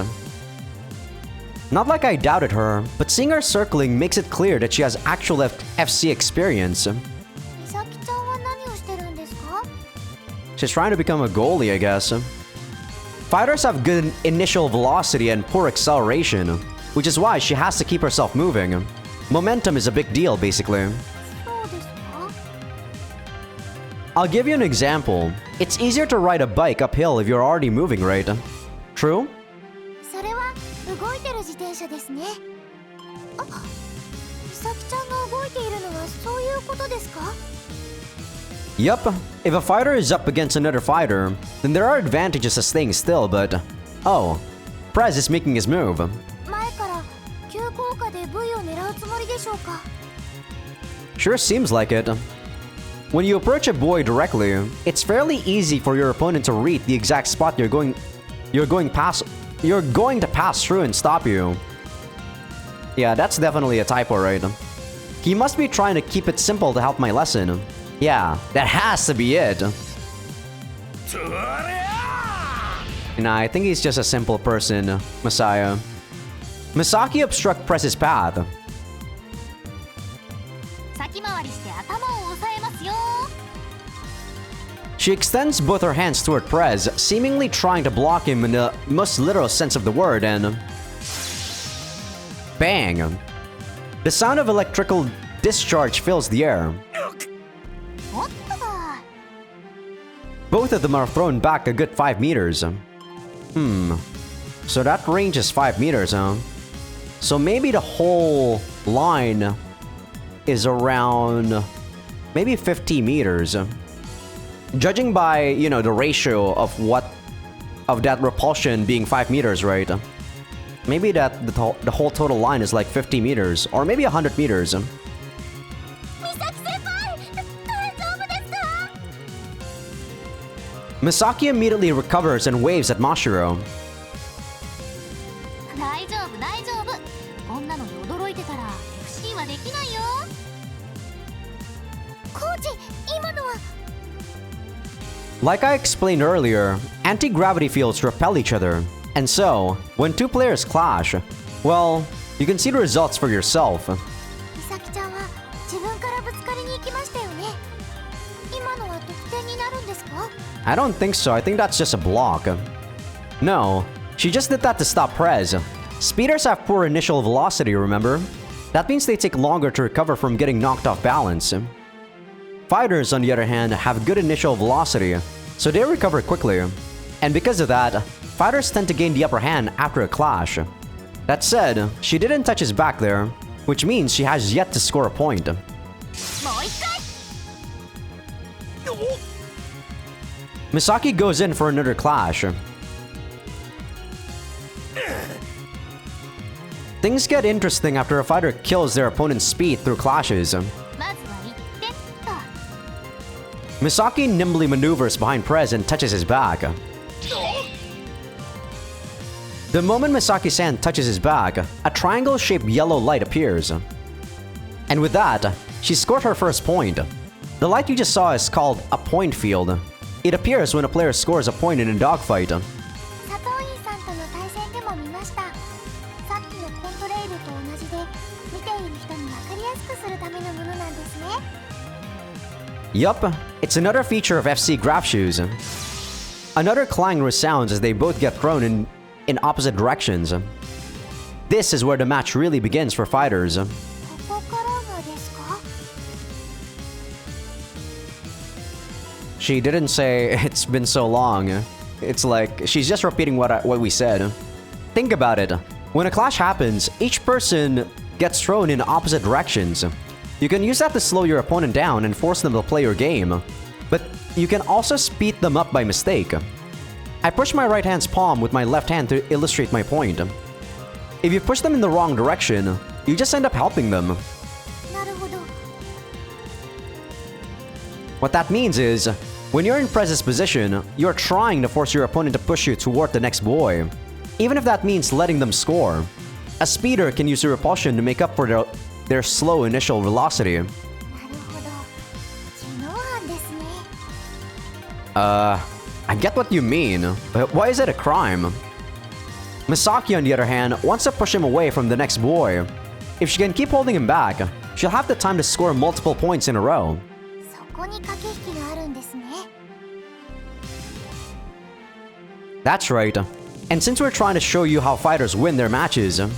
Not like I doubted her, but seeing her circling makes it clear that she has actual FC experience. 美咲ちゃんは何をしてるんですか？ She's trying to become a goalie, I guess. Fighters have good initial velocity and poor acceleration, which is why she has to keep herself moving. Momentum is a big deal, basically. そうですか？ I'll give you an example. It's easier to ride a bike uphill if you're already moving, right? True? それは動いてる自転車ですね。あ、美咲ちゃんが動いているのはそういうことですか？ Yup. If a fighter is up against another fighter, then there are advantages to staying still, but... Oh, Prez is making his move. 前から急降下で V を狙うつもりでしょうか？ Sure seems like it. When you approach a boy directly, it's fairly easy for your opponent to read the exact spot you're going to pass through and stop you. Yeah, that's definitely a typo, right? He must be trying to keep it simple to help my lesson. Yeah, that has to be it. Nah, I think he's just a simple person, Messiah. Misaki obstruct Press's path. 先回りして頭を押さえますよ。 She extends both her hands toward Prez, seemingly trying to block him in the most literal sense of the word, and... Bang! The sound of electrical discharge fills the air. おっとだ。 Both of them are thrown back a good 5 meters. So that range is 5 meters, huh? So maybe the whole line is around maybe 50 meters. Judging by, you know, the ratio of that repulsion being 5 meters, right? Maybe that the whole total line is like 50 meters or maybe 100 meters. 美咲先輩、大丈夫ですか？ Misaki immediately recovers and waves at Mashiro. 大丈夫大丈夫。こんなのに驚いてたら FC はできないよ。コーチ、今のは。 Like I explained earlier, anti-gravity fields repel each other. And so, when two players clash, well, you can see the results for yourself. 美咲ちゃんは自分からぶつかりに行きましたよね。今のは得点になるんですか？ I don't think so. I think that's just a block. No, she just did that to stop Prez. Speeders have poor initial velocity, remember? That means they take longer to recover from getting knocked off balance. Fighters, on the other hand, have good initial velocity, so they recover quickly. And because of that, fighters tend to gain the upper hand after a clash. That said, she didn't touch his back there, which means she has yet to score a point. もう一回。 Misaki goes in for another clash. Things get interesting after a fighter kills their opponent's speed through clashes. まずは1点と。 Misaki nimbly maneuvers behind Prez and touches his back. The moment Misaki's hand touches his back, a triangle-shaped yellow light appears. And with that, she scored her first point. The light you just saw is called a point field. It appears when a player scores a point in a dogfight. 佐藤井さんとの対戦でも見ました。さっきのコントレイルと同じで、見ている人に分かりやすくするためのものなんですね。 Yup, it's another feature of FC graph shoes. Another clang resounds as they both get thrown in opposite directions. This is where the match really begins for fighters. ここからがですか？ She didn't say it's been so long. It's like she's just repeating what we said. Think about it. When a clash happens, each person gets thrown in opposite directions. You can use that to slow your opponent down and force them to play your game. But you can also speed them up by mistake. I push my right hand's palm with my left hand to illustrate my point. If you push them in the wrong direction, you just end up helping them. なるほど。 What that means is, when you're in Prez's position, you're trying to force your opponent to push you toward the next boy, even if that means letting them score. A speeder can use the repulsion to make up for their slow initial velocity. なるほど。知能犯ですね。 I get what you mean, but why is it a crime? Misaki, on the other hand, wants to push him away from the next boy. If she can keep holding him back, she'll have the time to score multiple points in a row. そこに駆け引きがあるんですね。 That's right. And since we're trying to show you how fighters win their matches, イ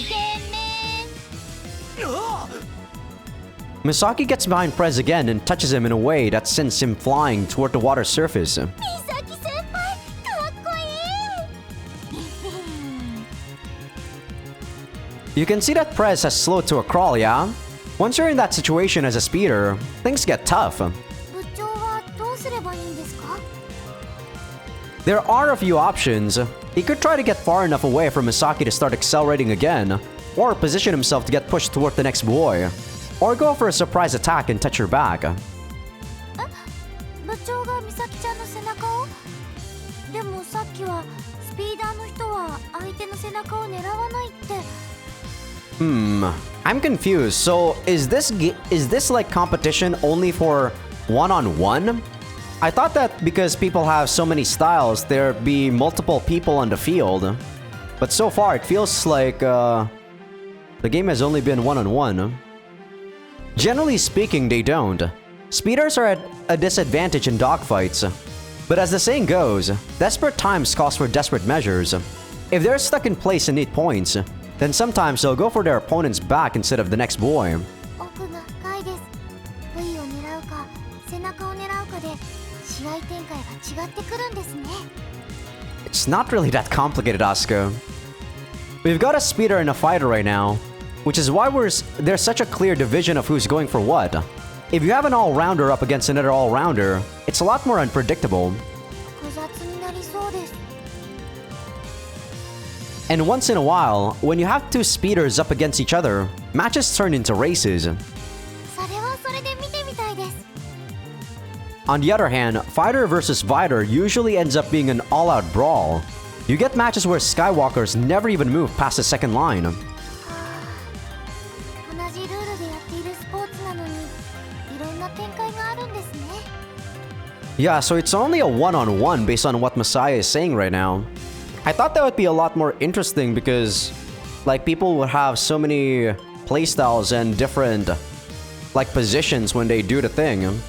ケメン。 Misaki gets behind Prez again and touches him in a way that sends him flying toward the water's surface. 美咲先輩、かっこいい。 You can see that Prez has slowed to a crawl, yeah? Once you're in that situation as a speeder, things get tough. 部長はどうすればいいんですか？ There are a few options. He could try to get far enough away from Misaki to start accelerating again, or position himself to get pushed toward the next boy, or go for a surprise attack and touch her back. 部長が美咲ちゃんの背中を？でもさっきはスピーダーの人は相手の背中を狙わないって。 I'm confused. So, is this like competition only for one-on-one? I thought that because people have so many styles, there'd be multiple people on the field. But so far, it feels like the game has only been one-on-one. Generally speaking, they don't. Speeders are at a disadvantage in dogfights. But as the saying goes, desperate times calls for desperate measures. If they're stuck in place and need points, then sometimes they'll go for their opponent's back instead of the next boy. 奥が深いです。部位を狙うか背中を狙うかで試合展開が違ってくるんですね。 It's not really that complicated, Asuka. We've got a speeder and a fighter right now, which is why there's such a clear division of who's going for what. If you have an all-rounder up against another all-rounder, it's a lot more unpredictable. 複雑になりそうです。 And once in a while, when you have two speeders up against each other, matches turn into races. それはそれで見てみたいです。 On the other hand, fighter versus fighter usually ends up being an all-out brawl. You get matches where Skywalkers never even move past the second line. 同じルールでやっているスポーツなのにいろんな展開があるんですね。 Yeah, so it's only a one-on-one based on what Messiah is saying right now. I thought that would be a lot more interesting because, like, people would have so many playstyles and different, like, positions when they do the thing.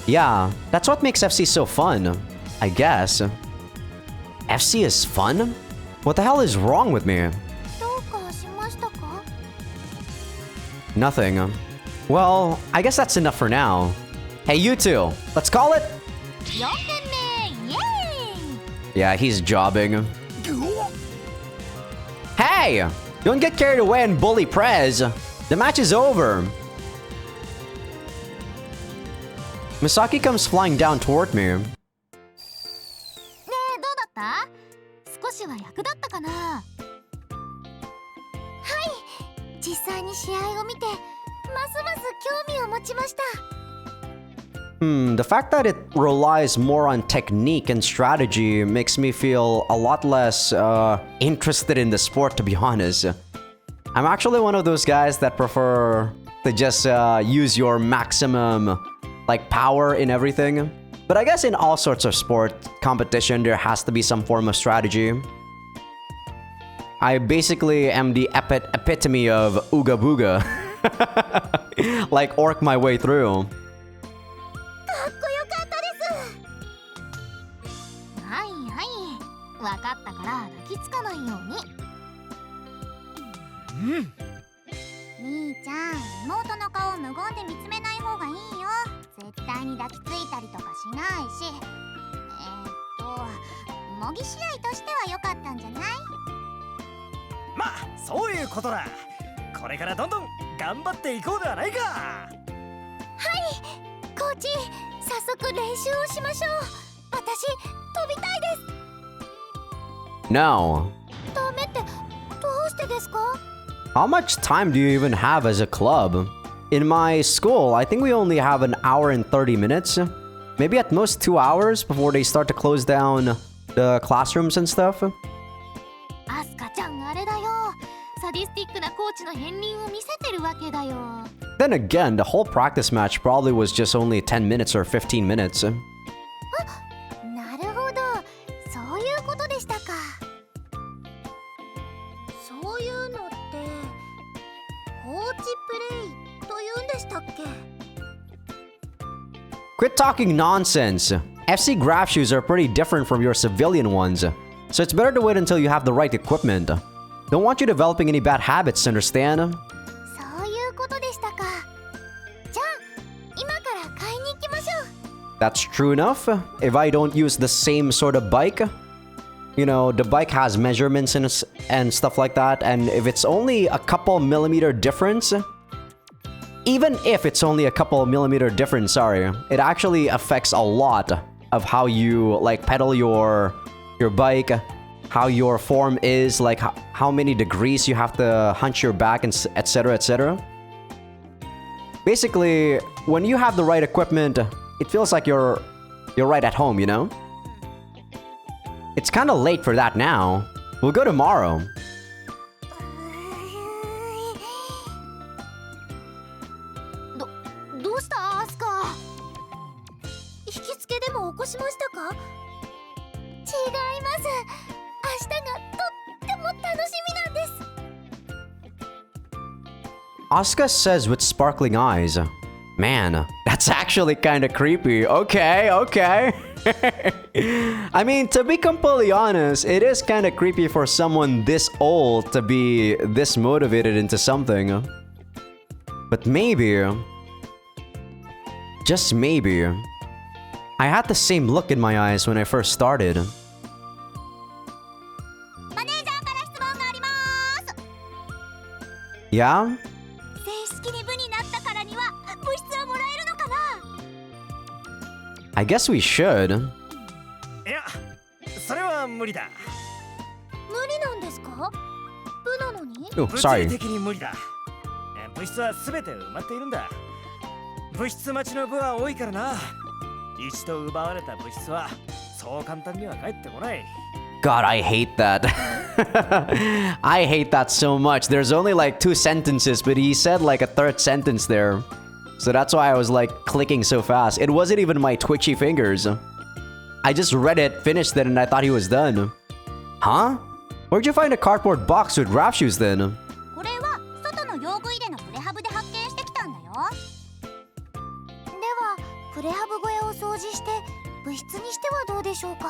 Yeah, that's what makes FC so fun, I guess. FC is fun? What the hell is wrong with me? どうかしましたか？ Nothing. Well, I guess that's enough for now. Hey, you two, let's call it? 4点目イエーイ！ Yeah, he's jobbing. Hey! Don't get carried away and bully Prez. The match is over. Misaki comes flying down toward me. ねえどうだった？少しは役立ったかな？はい、実際に試合を見てますます興味を持ちました。 The fact that it relies more on technique and strategy makes me feel a lot less interested in the sport, to be honest. I'm actually one of those guys that prefer to just use your maximum like power in everything. But I guess in all sorts of sport competition, there has to be some form of strategy. I basically am the epitome of Ooga Booga. Like orc my way through. かっこよかったです。はいはい、わかったから抱きつかないように。うん。兄ちゃん、妹の顔を無言で見つめない方がいいよ。絶対に抱きついたりとかしないし。模擬試合としては良かったんじゃない？まあそういうことだ。これからどんどん頑張っていこうではないか。はい、コーチ、早速練習をしましょう。私、飛びたいです。 No. ダメってどうしてですか？ How much time do you even have as a club? In my school, I think we only have an hour and 30 minutes. Maybe at most 2 hours before they start to close down the classrooms and stuff. アスカちゃんあれだよ。サディスティックなコーチの片鱗を見せてるわけだよ。 Then again, the whole practice match probably was just only 10 minutes or 15 minutes. なるほど、そういうことでしたか。そういうのって放置プレイというんでしたっけ？ Quit talking nonsense. FC graph shoes are pretty different from your civilian ones, so it's better to wait until you have the right equipment. Don't want you developing any bad habits, understand? そういうことでしたか。じゃあ、今から買いに行きましょう。 That's true enough. If I don't use the same sort of bike, you know, the bike has measurements and stuff like that, and if it's only a couple millimeter difference, even if it's only a couple millimeter difference, sorry, it actually affects a lot of how you like pedal your bike, how your form is, like how many degrees you have to hunch your back, and etc, etc. Basically, when you have the right equipment, it feels like you're right at home, you know? It's kind of late for that now. We'll go tomorrow. どうしたアスカ？引きつけでも起こしましたか？違います。明日がとっても楽しみなんです。 Asuka says with sparkling eyes. Man, that's actually kind of creepy. Okay, okay. I mean, to be completely honest, it is kind of creepy for someone this old to be this motivated into something. But maybe, just maybe, I had the same look in my eyes when I first started. マネージャーから質問があります。 Yeah? 正式に部になったからには部室はもらえるのかな。 I guess we should. いや、それは無理だ。無理なんですか？部なのに？ Oh, 物理 sorry. 的に無理だ。部室は全て埋まっているんだ。部室待ちの部は多いからな。一度奪われた部室はそう簡単には帰ってこない。 God, I hate that. I hate that so much. There's only like 2 sentences, but he said like a 3rd sentence there. So that's why I was like clicking so fast. It wasn't even my twitchy fingers. I just read it, finished it, and I thought he was done. Huh? Where'd you find a cardboard box with rap shoes then? これは外の用具入れのプレハブで発見してきたんだよ。ではプレハブ小屋を掃除して部室にしてはどうでしょうか。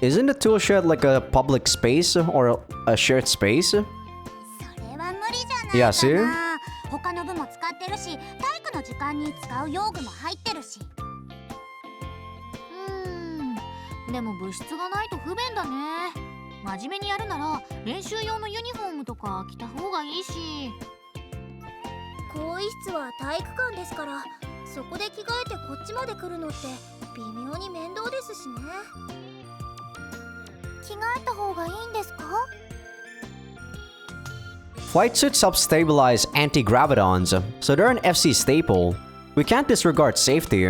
Isn't the tool shed like a public space or a shared space? それは無理じゃないかな。 Yeah, see? 他の部も使ってるし、体育の時間に使う用具も入ってるし。でも部室がないと不便だね。真面目にやるなら練習用のユニフォームとか着た方がいいし。更衣室は体育館ですから、そこで着替えてこっちまで来るのって微妙に面倒ですしね。着替えた方がいいんですか？ Flight suits help stabilize anti-gravitons, so they're an FC staple. We can't disregard safety.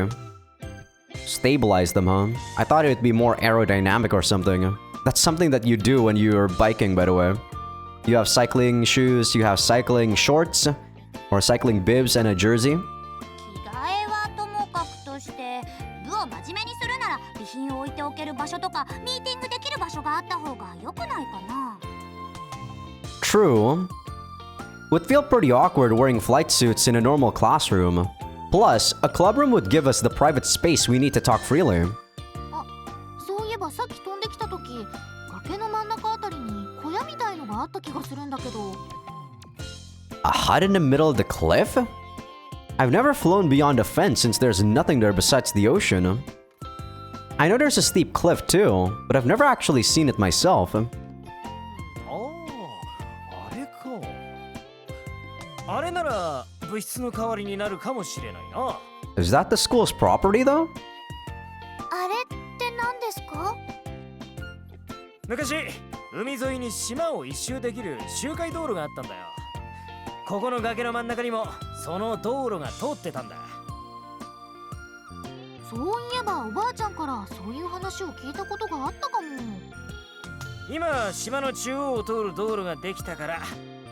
Stabilize them, huh? I thought it would be more aerodynamic or something. That's something that you do when you're biking, by the way. You have cycling shoes, you have cycling shorts, or cycling bibs and a jersey. 着替えはともかくとして、部を真面目にするなら備品を置いておける場所とかミーティングできる場所があった方が良くないかな。 True. Would feel pretty awkward wearing flight suits in a normal classroom. Plus, a clubroom would give us the private space we need to talk freely. あ、そういえばさっき飛んできた時、崖の真ん中あたりに小屋みたいのがあった気がするんだけど。 A hut in the middle of the cliff? I've never flown beyond a fence since there's nothing there besides the ocean. I know there's a steep cliff too, but I've never actually seen it myself. あれか。あれなら部室の代わりになるかもしれないな。 Is that the school's property though? あれって何ですか？昔、海沿いに島を一周できる周回道路があったんだよ。ここの崖の真ん中にもその道路が通ってたんだ。そういえばおばあちゃんからそういう話を聞いたことがあったかも。今、島の中央を通る道路ができたから、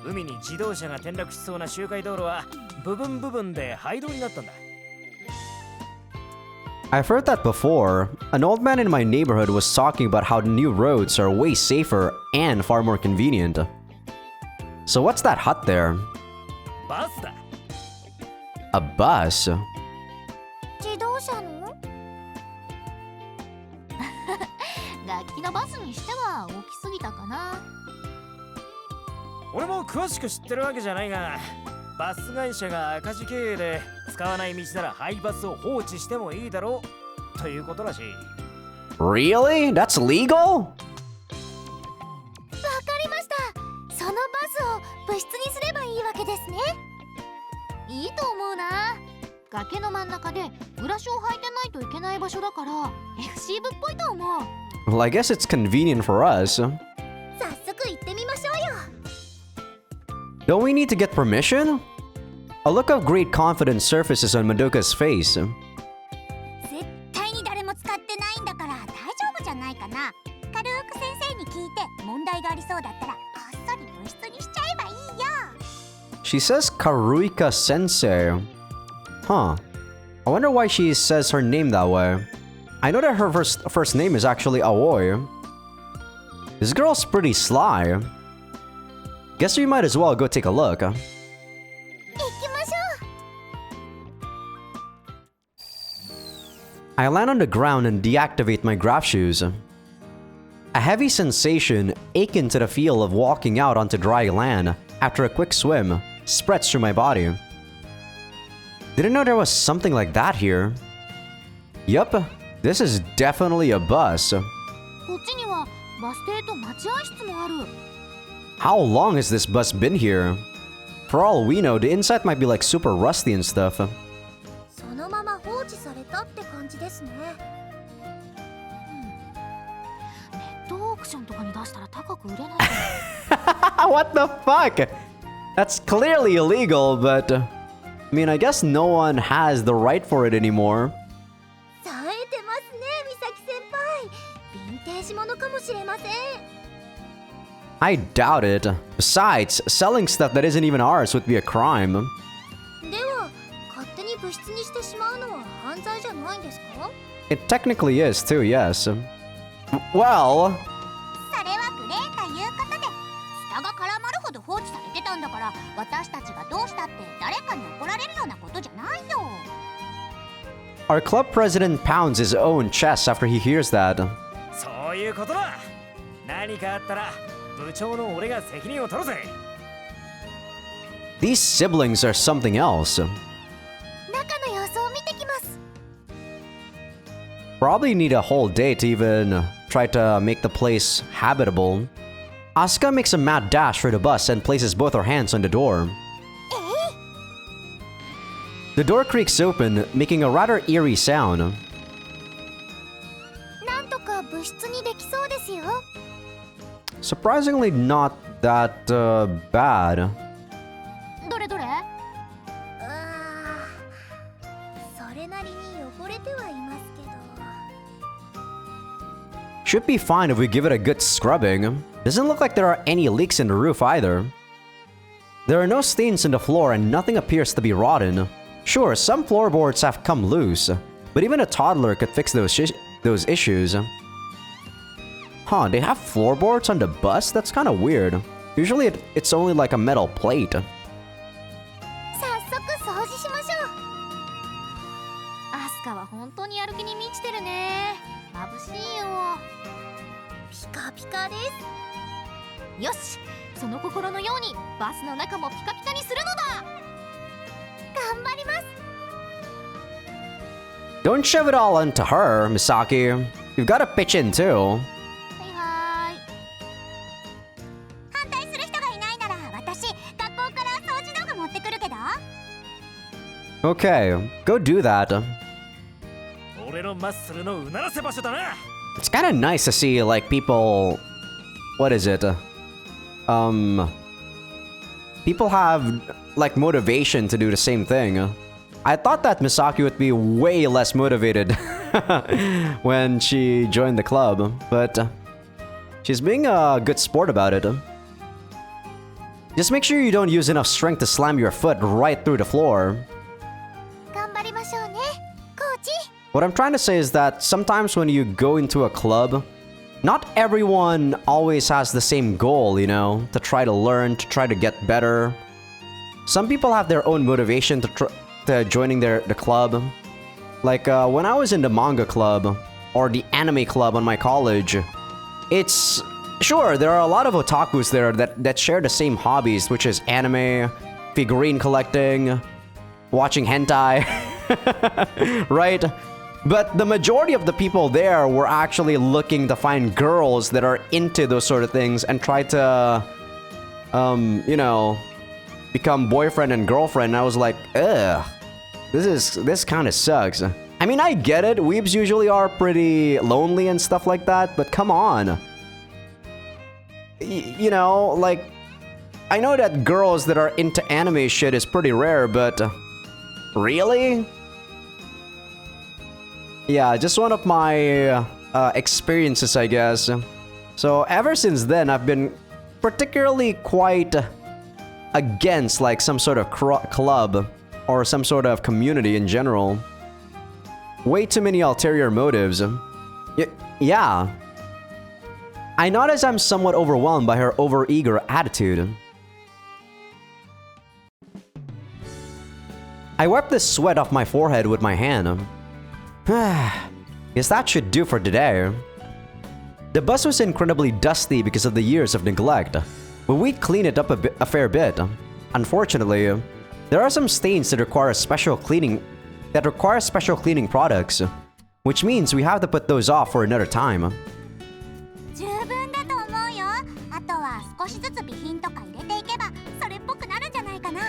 海に自動車が転落しそうな周回道路は部分で廃道になったんだ。 I've heard that before. An old man in my neighborhood was talking about how the new roads are way safer and far more convenient. So what's that hut there? バスだ。 A bus? 自動車の？楽器のバスにしては大きすぎたかな。俺も詳しく知ってるわけじゃないが、バス会社が赤字経営で使わない道なら廃バスを放置してもいいだろうということらしい。 Really? That's legal? わかりました。そのバスを部室にすればいいわけですね。いいと思うな。崖の真ん中でブラシを履いてないといけない場所だから FC 部っぽいと思う。 Well, I guess it's convenient for us. 早速行ってみましょうよ。 Don't we need to get permission? A look of great confidence surfaces on Madoka's face. 絶対に誰も使ってないんだから大丈夫じゃないかな。軽く先生に聞いて問題がありそうだったらこっそり部室にしちゃえばいいよ。 She says Karuika Sensei. Huh. I wonder why she says her name that way. I know that her first name is actually Aoi. This girl's pretty sly. Guess we might as well go take a look. 行きましょう。I land on the ground and deactivate my graph shoes. A heavy sensation, akin to the feel of walking out onto dry land after a quick swim, spreads through my body. Didn't know there was something like that here. Yup, this is definitely a bus. こっちにはバス停と待合室もある。 How long has this bus been here? For all we know, the inside might be like super rusty and stuff. そのまま放置されたって感じですね。ネットオークションとかに出したら高く売れない。What the fuck? That's clearly illegal, but I mean, I guess no one has the right for it anymore. 冴えてますね、美咲先輩。ヴィンテージものかもしれません。 I doubt it. Besides, selling stuff that isn't even ours would be a crime. では、勝手に物質にしてしまうのは犯罪じゃないんですか？ It technically is too, yes. Well... それはグレーということで、下が絡まるほど放置されてたんだから、私たちがどうしたって誰かに怒られるようなことじゃないよ。 Our club president pounds his own chest after he hears that. そういうことだ。何かあったら部長の俺が責任を取るぜ。 These siblings are something else. 中の様子を見てきます。 Probably need a whole day to even try to make the place habitable. Asuka makes a mad dash for the bus and places both her hands on the door. The door creaks open, making a rather eerie sound. なんとか物質にできそうですよ。 Surprisingly not that bad. どれどれ？それなりに汚れてはいますけど。 Should be fine if we give it a good scrubbing. Doesn't look like there are any leaks in the roof either. There are no stains in the floor and nothing appears to be rotten. Sure, some floorboards have come loose, but even a toddler could fix those issues. Huh, they have floorboards on the bus? That's kind of weird. Usually it's only like a metal plate. 早速掃除しましょう。アスカは本当にやる気に満ちてるね。眩しいよ。ピカピカです。よし、その心のようにバスの中もピカピカにするのだ。頑張ります。 Don't shove it all into her, Misaki. You've got to pitch in too. はいはい。反対する人がいないなら私、学校から掃除道具持ってくるけど。 Okay, go do that. 俺のマッスルのうならせ場所だな。 It's kind of nice to see, like, people... What is it? People have, like, motivation to do the same thing. I thought that Misaki would be way less motivated when she joined the club, but she's being a good sport about it. Just make sure you don't use enough strength to slam your foot right through the floor. 頑張りましょうね、コーチ。 What I'm trying to say is that sometimes when you go into a club, not everyone always has the same goal, you know, to try to learn, to try to get better. Some people have their own motivation to joining the club. Like when I was in the manga club or the anime club on my college, it's sure there are a lot of otakus there that share the same hobbies, which is anime, figurine collecting, watching hentai, right? But the majority of the people there were actually looking to find girls that are into those sort of things and try to, you know, become boyfriend and girlfriend. And I was like, ugh, this kind of sucks. I mean, I get it. Weebs usually are pretty lonely and stuff like that, but come on. You know, like, I know that girls that are into anime shit is pretty rare, but really? Yeah, just one of my experiences, I guess. So ever since then, I've been particularly quite against like some sort of club or some sort of community in general. Way too many ulterior motives. Yeah. I notice I'm somewhat overwhelmed by her overeager attitude. I wipe the sweat off my forehead with my hand. Guess that should do for today. The bus was incredibly dusty because of the years of neglect, but we cleaned it up a fair bit. Unfortunately, there are some stains that require special cleaning products, which means we have to put those off for another time. 十分だと思うよ。あとは少しずつ備品とか入れていけばそれっぽくなるんじゃないかな。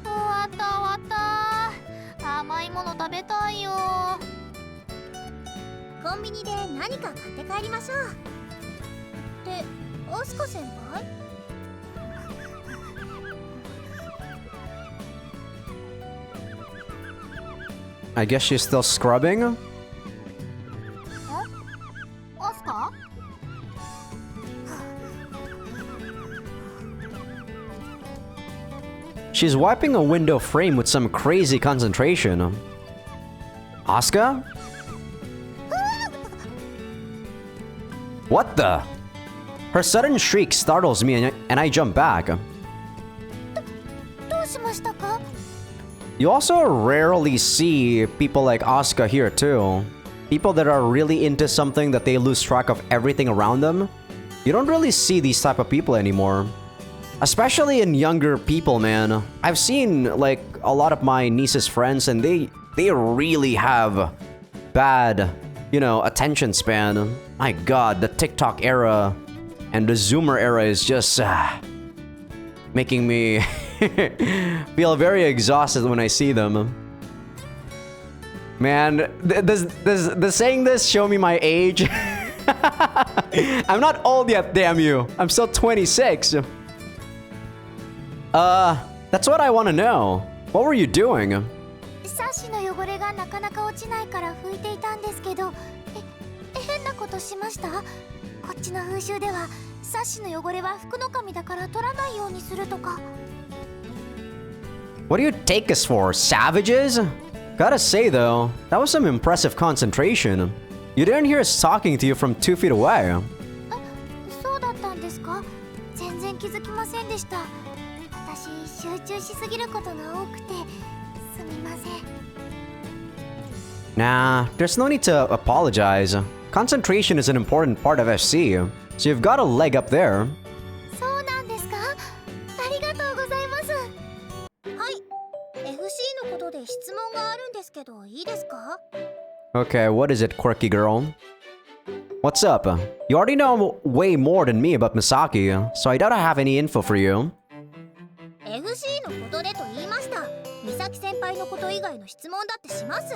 終わった終わった。甘いもの食べたいよ。コンビニで何か買って帰りましょう。ってアスカ先輩I guess she's still scrubbing? Asuka? She's wiping a window frame with some crazy concentration. Asuka? What the? Her sudden shriek startles me and I jump back. どうしましたか? You also rarely see people like Asuka here too. People that are really into something that they lose track of everything around them. You don't really see these type of people anymore. Especially in younger people, man. I've seen like a lot of my niece's friends and they really have bad, you know, attention span. My god, the TikTok era and the Zoomer era is just making me feel very exhausted when I see them. Man, does saying this show me my age? I'm not old yet, damn you. I'm still 26. That's what I want to know. What were you doing? サッシの汚れがなかなか落ちないから拭いていたんですけど、変なことしました？こっちの風習ではサッシの汚れは福の神だから取らないようにするとか。What do you take us for, savages? Gotta say though, that was some impressive concentration. You didn't hear us talking to you from 2 feet away. そうだったんですか？全然気づきませんでした。私集中しすぎることが多くてすみません。Nah, there's no need to apologize. Concentration is an important part of FC, so you've got a leg up there. そうなんですか？ありがとうございます。はい、FC のことで質問があるんですけどいいですか？ Okay, what is it, quirky girl? What's up? You already know way more than me about Misaki, so I doubt I have any info for you. FC のことでと言いました。美咲先輩のこと以外の質問だってします。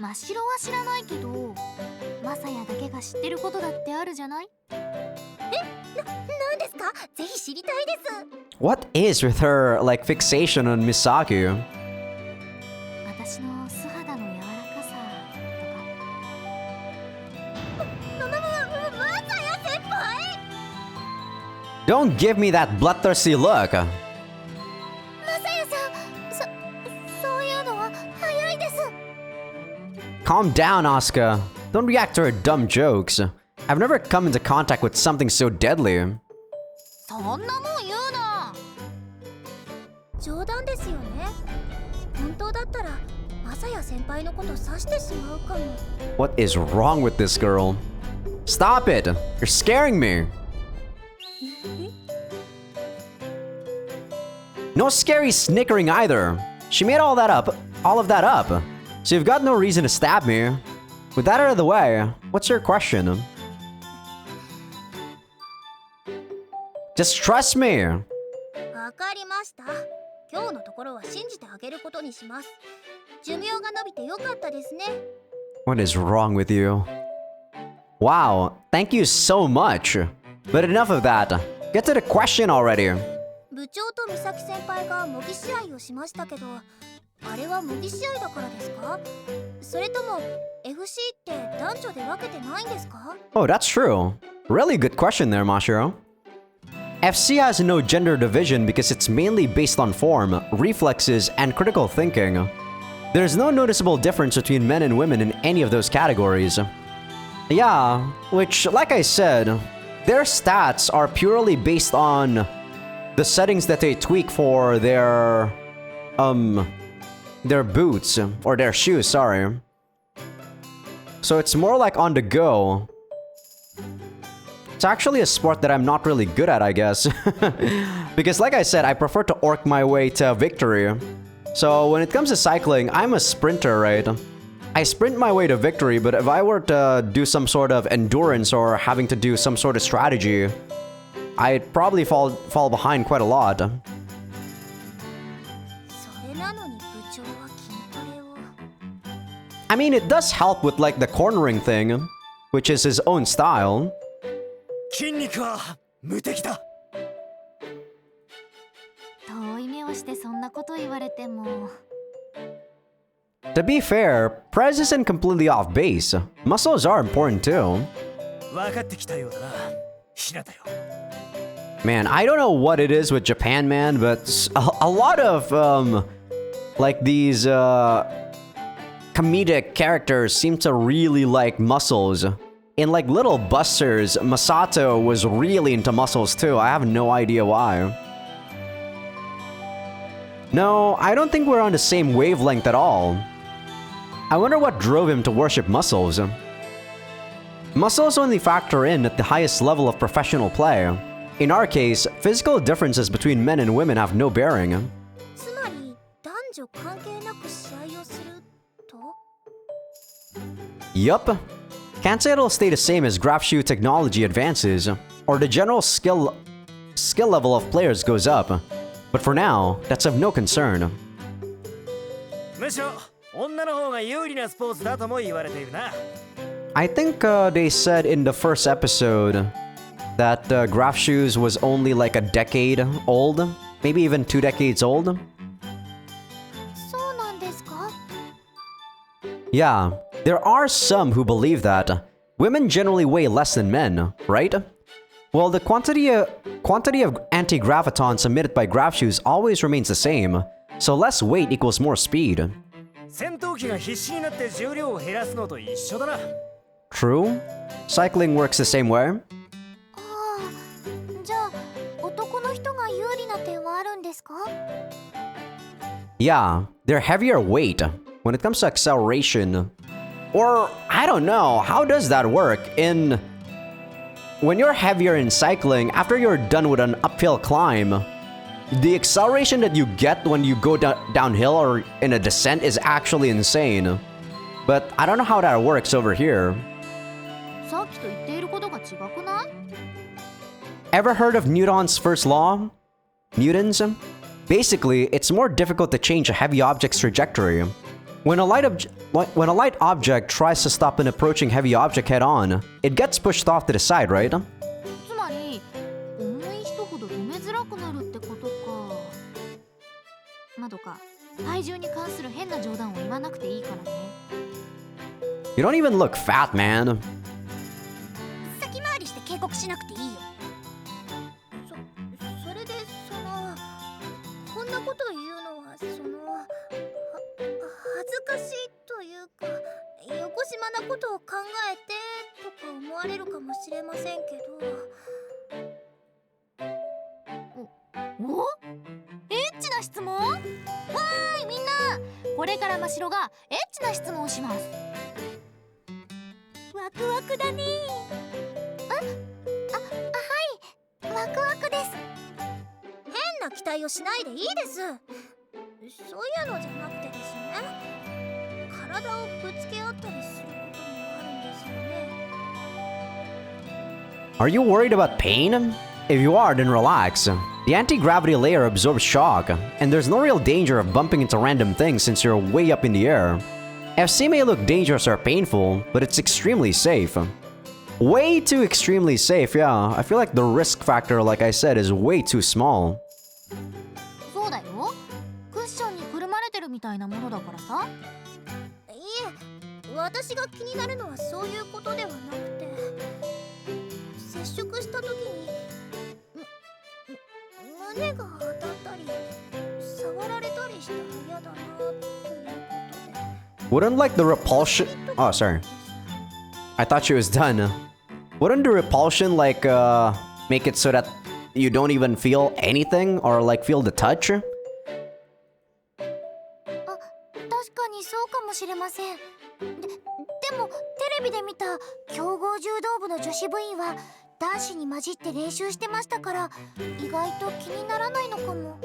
真白は知らないけど、マサヤだけが知ってることだってあるじゃない？なんですか？ぜひ知りたいです。What is with her, like, fixation on Misaki? 私の素肌の柔らかさとか。マサヤ先輩！ Don't give me that bloodthirsty look. マサヤさん、そういうのは早いです。Calm down, Asuka. Don't react to her dumb jokes. I've never come into contact with something so deadly. そんなもん言うな。冗談ですよね。本当だったらマサヤ先輩のこと指してしまうかも。What is wrong with this girl? Stop it! You're scaring me! No scary snickering either. She made all of that up. So you've got no reason to stab me. With that out of the way, what's your question? Just trust me. わかりました。今日のところは信じてあげることにします。寿命が伸びてよかったですね。What is wrong with you? Wow, thank you so much. But enough of that. Get to the question already. 部長と美咲先輩が模擬試合をしましたけど、あれは模擬試合だからですか？それとも FC って男女で分けてないんですか？ Oh, that's true. Really good question there, Mashiro. FC has no gender division because it's mainly based on form, reflexes, and critical thinking. There's no noticeable difference between men and women in any of those categories. Yeah, which, like I said, their stats are purely based on the settings that they tweak for their their boots, or their shoes, sorry. So it's more like on the go. It's actually a sport that I'm not really good at, I guess. Because like I said, I prefer to orc my way to victory. So when it comes to cycling, I'm a sprinter, right? I sprint my way to victory, but if I were to do some sort of endurance or having to do some sort of strategy, I'd probably fall behind quite a lot. それなのに部長は筋トレを。 I mean, it does help with like the cornering thing, which is his own style. 筋肉は無敵だ。遠い目をしてそんなこと言われても。 To be fair, Prez isn't completely off base. Muscles are important too. 分かってきたようだな、ひなたよ。 Man, I don't know what it is with Japan, man, but a lot of like these comedic characters seem to really like muscles. In like Little Busters, Masato was really into muscles too. I have no idea why. No, I don't think we're on the same wavelength at all. I wonder what drove him to worship muscles. Muscles only factor in at the highest level of professional play. In our case, physical differences between men and women have no bearing. つまり男女関係なく試合をすると？ Yup. Can't say it'll stay the same as graph shoe technology advances, or the general skill level of players goes up. But for now, that's of no concern. むしろ女の方が有利なスポーツだとも言われているな。 I think they said in the first episode that graph shoes was only like a decade old, maybe even 2 decades old. そうなんですか？ Yeah, there are some who believe that women generally weigh less than men, right? Well, the quantity of anti-gravitons emitted by graph shoes always remains the same, so less weight equals more speed. 戦闘機が必死になって重量を減らすのと一緒だな。 True. Cycling works the same way. ああ、じゃあ男の人が有利な点はあるんですか？ Yeah, they're heavier weight when it comes to acceleration. Or, I don't know, how does that work? When you're heavier in cycling, after you're done with an uphill climb, the acceleration that you get when you go downhill or in a descent is actually insane. But I don't know how that works over here. さっきと言っていることが違くない？ Ever heard of Newton's first law? Newton's? Basically, it's more difficult to change a heavy object's trajectory. When a light object tries to stop an approaching heavy object head-on, it gets pushed off to the side, right? つまり重い人ほど止めづらくなるってことか。まどか、体重に関する変な冗談を言わなくていいからね。 You don't even look fat, man. 先回りして警告しなくていいよ。それでこんなことを言うのは恥ずかしいというか、よこしまなことを考えてとか思われるかもしれませんけど。お？エッチな質問？わーいみんな、これからましろがエッチな質問をします。ワクワクだね。はい、ワクワクです。変な期待をしないでいいです。そういうのじゃなくてですね、体をぶつけ合ったりすることもあるんですよね。 Are you worried about pain? If you are, then relax. The anti-gravity layer absorbs shock, and there's no real danger of bumping into random things since you're way up in the air. FC may look dangerous or painful, but it's extremely safe. Way too extremely safe, yeah. I feel like the risk factor, like I said, is way too small. そうだよ。クッションにくるまれてるみたいなものだからさ。いえ、私が気になるのはそういうことではなくて、接触した時に胸が当たったり触られたりしたら嫌だなということで。 Wouldn't like the repulsion... Oh, sorry. I thought she was done. Wouldn't the repulsion like make it so that you don't even feel anything or like feel the touch? しれません。でもテレビで見た強豪柔道部の女子部員は男子に混じって練習してましたから、意外と気にならないのかも。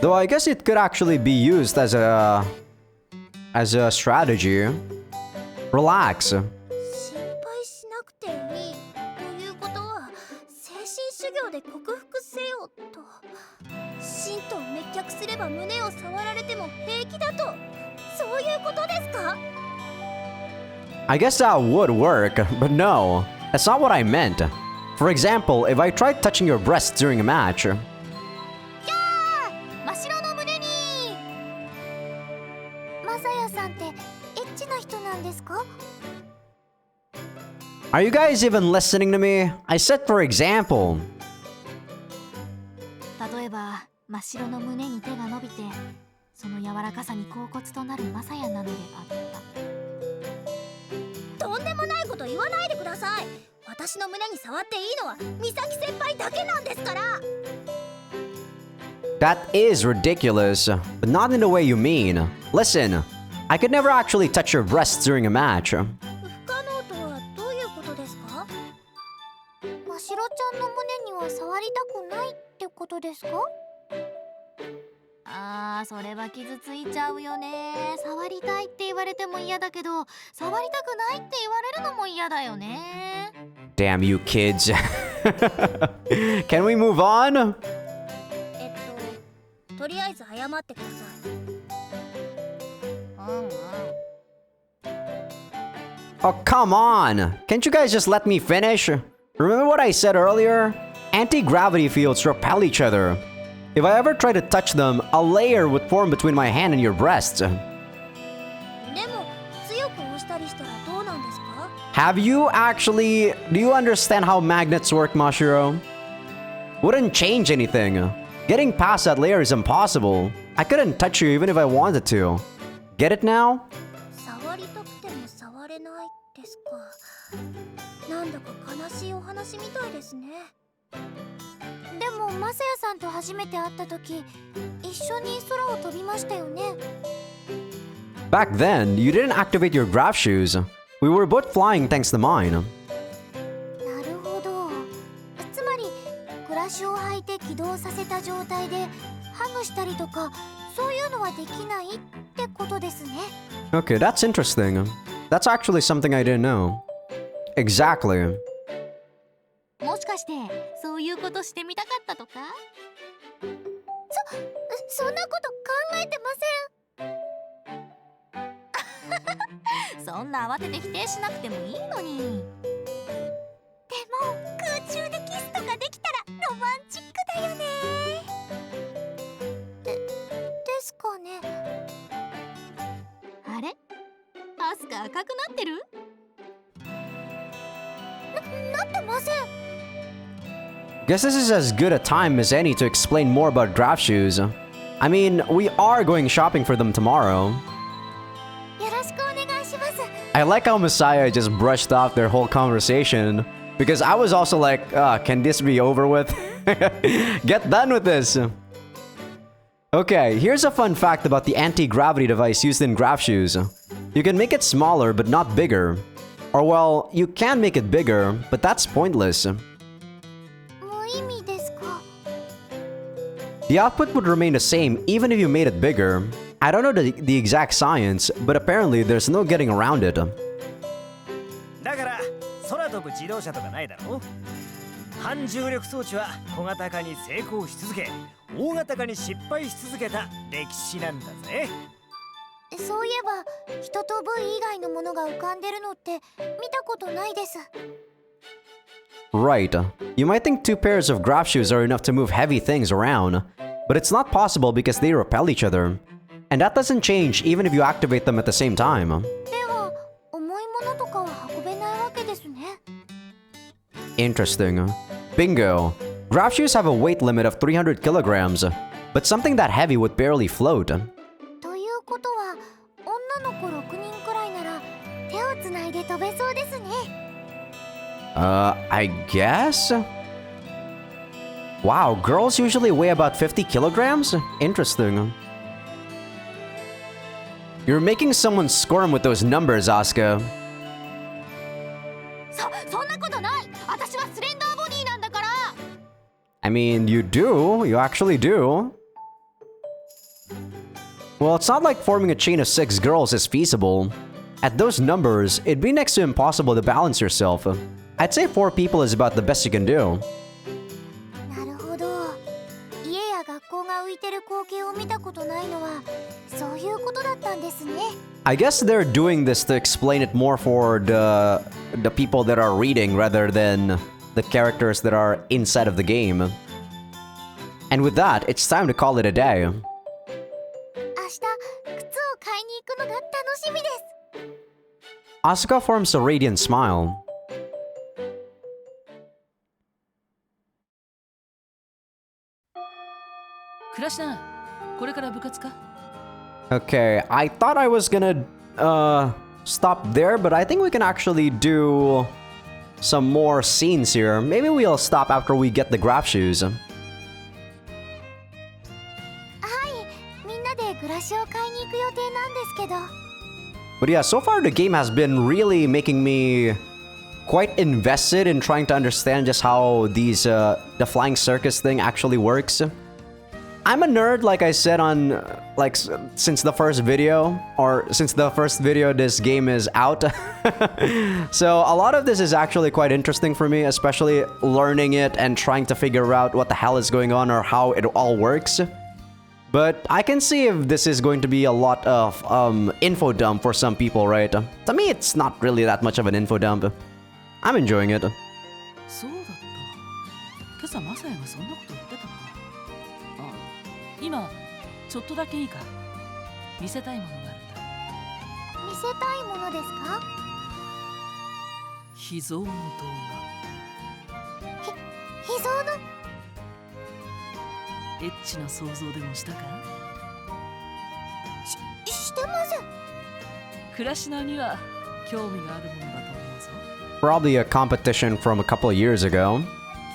Though I guess it could actually be used as a strategy. Relax. 心配しなくていいということは、精神修行で克服せよと。心と滅却すれば胸を触られても平気だと、そういうことですか？ I guess that would work, but no, that's not what I meant. For example, if I tried touching your breasts during a match. 真っ白の胸に。マサヤさんってエッチな人なんですか？ Are you guys even listening to me? I said for example. 例えば真っ白の胸に手が伸びて、その柔らかさに恍惚となるマサヤなのであった。とんでもないこと言わないでください。私の胸に触っていいのは美咲先輩だけなんですから。 That is ridiculous, but not in the way you mean. Listen, I could never actually touch your breasts during a match. 不可能とはどういうことですか？ましろちゃんの胸には触りたくないってことですか？それは傷ついちゃうよね。触りたいって言われても嫌だけど、触りたくないって言われるのも嫌だよね。 Damn you kids. Can we move on? とりあえず謝ってください。Oh, come on! Can't you guys just let me finish? Remember what I said earlier? Anti-gravity fields repel each other. If I ever try to touch them, a layer would form between my hand and your breasts. でも強く押したりしたらどうなんですか？ Have you actually... Do you understand how magnets work, Mashiro? Wouldn't change anything. Getting past that layer is impossible. I couldn't touch you even if I wanted to. Get it now? 触りたくても触れないですか。なんだか悲しいお話みたいですね。でもマサヤさんと初めて会った時、一緒に空を飛びましたよね。 Back then, you didn't activate your graph shoes. We were both flying thanks to mine. なるほど。つまりグラシュを履いて起動させた状態でハグしたりとか、そういうのはできないってことですね。 Okay, that's interesting. That's actually something I didn't know. Exactly. もしかしてそういうことしてみたかったとか？そんなこと考えてません。そんな慌てて否定しなくてもいいのに。でも空中でキスとかできたらロマンチックだよね。ですかね。あれ？アスカ赤くなってる？なってません。 Guess this is as good a time as any to explain more about graph shoes. I mean, we are going shopping for them tomorrow. よろしくお願いします。 I like how Messiah just brushed off their whole conversation. Because I was also like, can this be over with? Get done with this. Okay, here's a fun fact about the anti-gravity device used in graph shoes. You can make it smaller but not bigger. Or well, you can make it bigger, but that's pointless. 無意味ですか？ The output would remain the same even if you made it bigger. I don't know the exact science, but apparently there's no getting around it. だから空飛ぶ自動車とかないだろ。反重力装置は小型化に成功し続け、大型化に失敗し続けた歴史なんだぜ。そういえば人と部位以外のものが浮かんでるのって見たことないです。 Right. You might think two pairs of graph shoes are enough to move heavy things around, but it's not possible because they repel each other. And that doesn't change even if you activate them at the same time. では重いものとかは運べないわけですね。 Interesting. Bingo. Graph shoes have a weight limit of 300 kilograms, but something that heavy would barely float. ということは女の子6人くらいなら手をつないで飛べそうですね。 I guess? Wow, girls usually weigh about 50 kilograms? Interesting. You're making someone squirm with those numbers, Asuka. そんなことない。私はスレンダーボディなんだから。 I mean, you do. You actually do. Well, it's not like forming a chain of 6 girls is feasible. At those numbers, it'd be next to impossible to balance yourself. I'd say 4 people is about the best you can do. なるほど。家や学校が浮いてる光景を見たことないのはそういうことだったんですね。I guess they're doing this to explain it more for the people that are reading rather than the characters that are inside of the game. And with that, it's time to call it a day. 明日靴を買いに行くのが楽しみです。 Asuka forms a radiant smile. クラシナ、これから部活か？ Okay, I thought I was gonna stop there, but I think we can actually do some more scenes here. Maybe we'll stop after we get the graph shoes. はい、みんなでグラシを買いに行く予定なんですけど。 But yeah, so far the game has been really making me quite invested in trying to understand just how these the flying circus thing actually works. I'm a nerd, like I said on since the first video, or since the first video this game is out. So a lot of this is actually quite interesting for me, especially learning it and trying to figure out what the hell is going on or how it all works. But I can see if this is going to be a lot of info dump for some people, right? To me, it's not really that much of an info dump. I'm enjoying it. そうだった。今朝マサヤがそんなこと言ってたな。あ、今ちょっとだけいいか。見せたいものがあるんだ。見せたいものですか？秘蔵の動画。秘蔵の？エッチな想像でもしたか？してません。クラシナには興味があるものだと思うぞ。Probably a competition from a couple of years ago.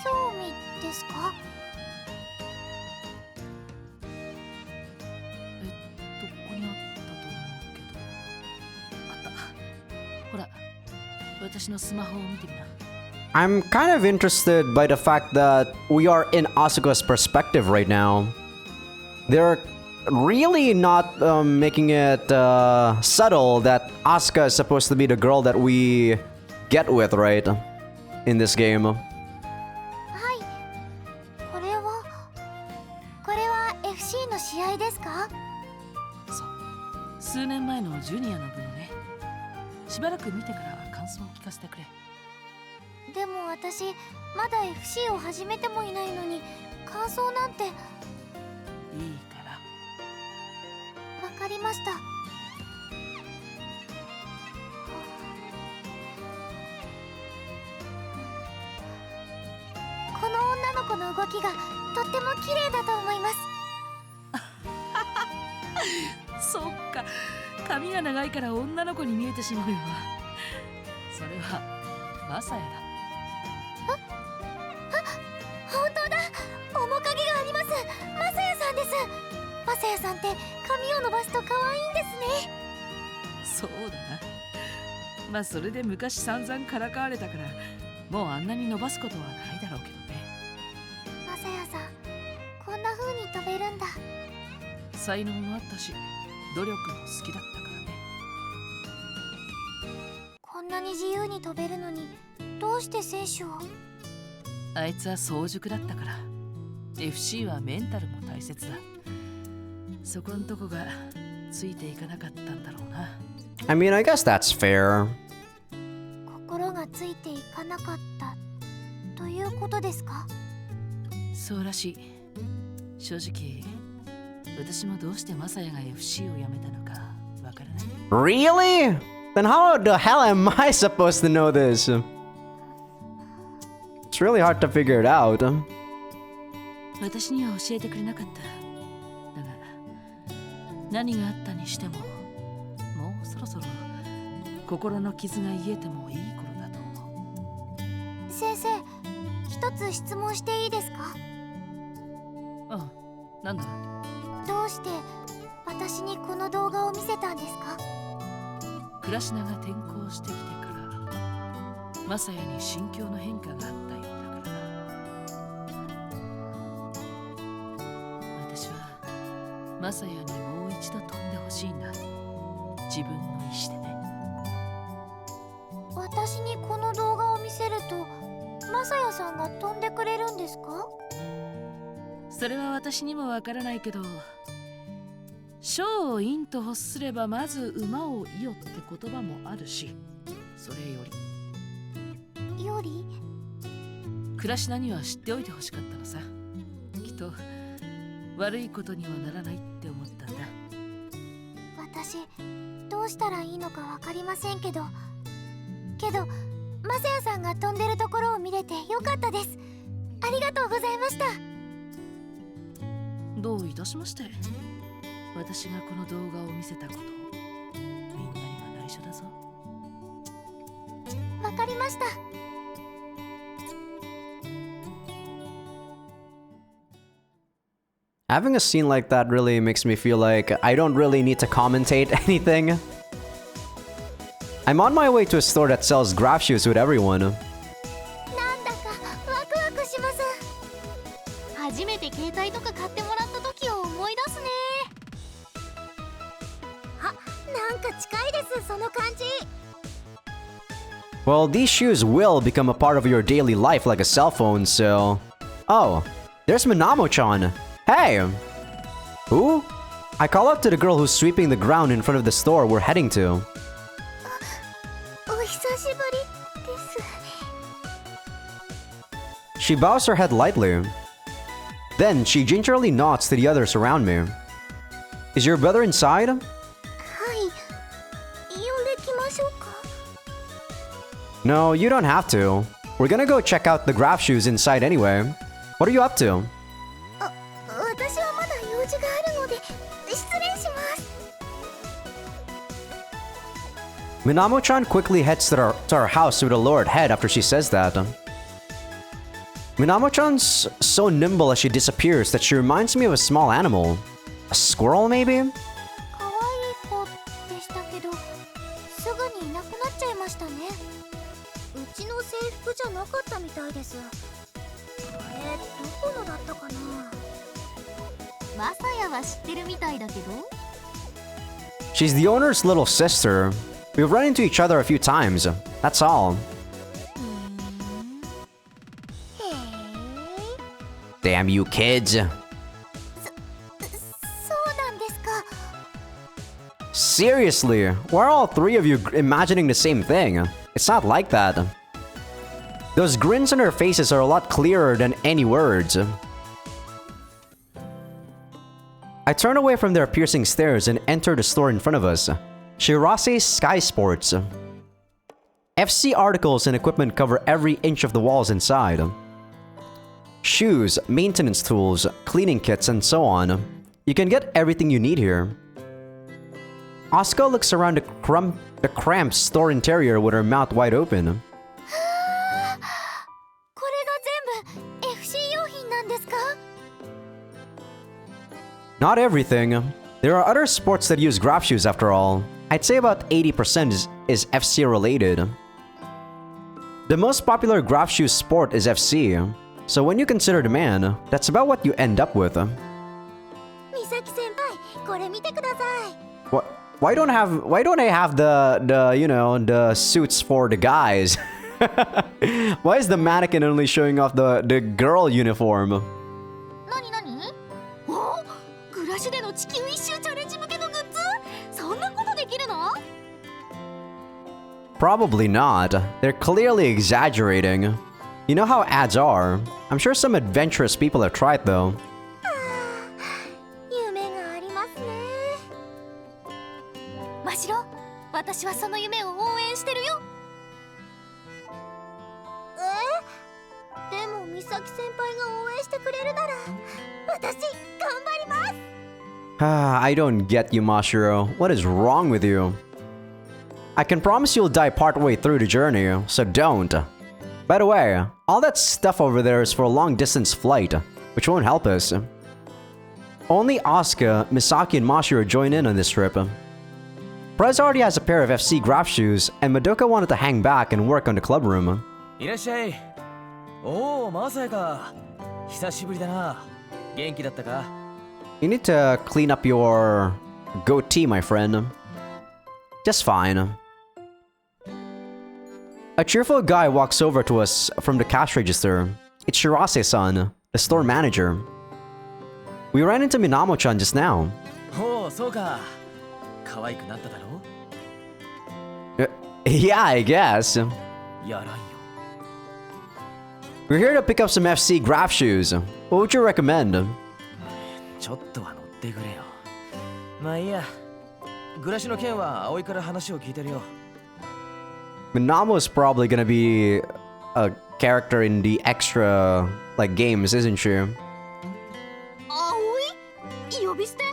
興味ですか？ここにあったと思うけど。あった。ほら、私のスマホを見てみな。I'm kind of interested by the fact that we are in Asuka's perspective right now. They're really not making it subtle that Asuka is supposed to be the girl that we get with, right? In this game. はい。これは FC の試合ですか？そう。数年前のジュニアの部のね。しばらく見てから感想を聞かせてくれ。でも私まだ FC を始めてもいないのに感想なんて。いいから。わかりました。この女の子の動きがとっても綺麗だと思います。そっか、髪が長いから女の子に見えてしまうよ。それはマサヤだ。本当だ、面影があります。マサヤさんです。マサヤさんって髪を伸ばすと可愛いんですね。そうだな。まあそれで昔散々からかわれたからもうあんなに伸ばすことはないだろうけどね。マサヤさん、こんな風に飛べるんだ。才能もあったし努力も好きだったからね。こんなに自由に飛べるのにどうして選手を？あいつは早熟だったから。 FC はメンタルも大切だ。そこんとこがついていかなかったんだろうな。 I mean, I guess that's fair. 心がついていかなかったということですか？そうらしい。正直私もどうしてマサヤが FC を辞めたのかわからない。 Really? Then how the hell am I supposed to know this? It's really hard to figure it out. 私には教えてくれなかった。だが何があったにしてももうそろそろ心の傷が癒えてもいい頃だと思う。先生、一つ質問していいですか？ああ、なんだ。どうして私にこの動画を見せたんですか？倉科が転校してきてからマサヤに心境の変化があったようだからな。私はマサヤにもう一度飛んでほしいんだ。自分の意志でね。私にこの動画を見せるとマサヤさんが飛んでくれるんですか？それは私にもわからないけど、将を陰と欲すればまず馬を射よって言葉もあるし、それより倉科には知っておいてほしかったのさ。きっと悪いことにはならないって思ったんだ。私どうしたらいいのかわかりませんけどマサヤさんが飛んでるところを見れてよかったです。ありがとうございました。どういたしまして。私がこの動画を見せたことみんなには内緒だぞ。わかりました。Having a scene like that really makes me feel like I don't really need to commentate anything. I'm on my way to a store that sells graph shoes with everyone. なんだかワクワクします。初めて携帯とか買ってもらった時を思い出すね。なんか近いです、その感じ。Well, these shoes will become a part of your daily life like a cell phone, so... Oh, there's Minamo-chan. Hey! Who? I call out to the girl who's sweeping the ground in front of the store we're heading to. お久しぶりです。 She bows her head lightly. Then she gingerly nods to the others around me. Is your brother inside? はい、呼んできましょうか。 No, you don't have to. We're gonna go check out the graph shoes inside anyway. What are you up to? 私はまだ用事があるので失礼します。 Minamo-chan quickly heads to our house with a lowered head after she says that. Minamo-chan's so nimble as she disappears that she reminds me of a small animal. A squirrel, maybe? 可愛い子でしたけど、すぐにいなくなっちゃいましたね。うちの制服じゃなかったみたいです。どこのだったかな。マサヤは知ってるみたいだけど。 She's the owner's little sister. We've run into each other a few times. That's all. へえ、 Damn you kids. そうなんですか。 Seriously, why are all three of you imagining the same thing? It's not like that. Those grins on her faces are a lot clearer than any words. I turn away from their piercing stares and enter the store in front of us. Shirase Sky Sports. FC articles and equipment cover every inch of the walls inside. Shoes, maintenance tools, cleaning kits, and so on. You can get everything you need here. Asuka looks around the cramped store interior with her mouth wide open. これが全部 FC 用品なんですか？ Not everything. There are other sports that use graph shoes after all. I'd say about 80% is FC related. The most popular graph shoe sport is FC. So when you consider demand, that's about what you end up with. 美咲先輩、これ見てください。 What? Why don't I have the you know, the suits for the guys? Why is the mannequin only showing off the girl uniform? なになに？お、暮らしでの地球一周チャレンジ向けのグッズ？そんなことできるの？ Probably not. They're clearly exaggerating. You know how ads are. I'm sure some adventurous people have tried though. 夢がありますね。マシロ、私はその夢を応援してるよ。でも美咲先輩が応援してくれるなら私頑張ります。 I don't get you, Mashiro. What is wrong with you? I can promise you'll die partway through the journey, so don't. By the way, all that stuff over there is for a long-distance flight, which won't help us. Only Asuka, Misaki, and Mashiro join in on this trip. Prez already has a pair of FC graph shoes, and Madoka wanted to hang back and work on the club room. いらっしゃい。おお、まさやか。久しぶりだな。元気だったか？ You need to clean up your goatee, my friend. Just fine. A cheerful guy walks over to us from the cash register. It's Shirase-san, the store manager. We ran into Minamo-chan just now. おお、そうか。可愛くなっただろ？ Yeah, I guess. やらんよ。 We're here to pick up some FC graph shoes. What would you recommend? ちょっとは乗ってくれよ。まあいいや。暮らしの件は葵から話を聞いてるよ。 Minamo is probably gonna be a character in the extra, like, games, isn't she? 葵？呼び捨て？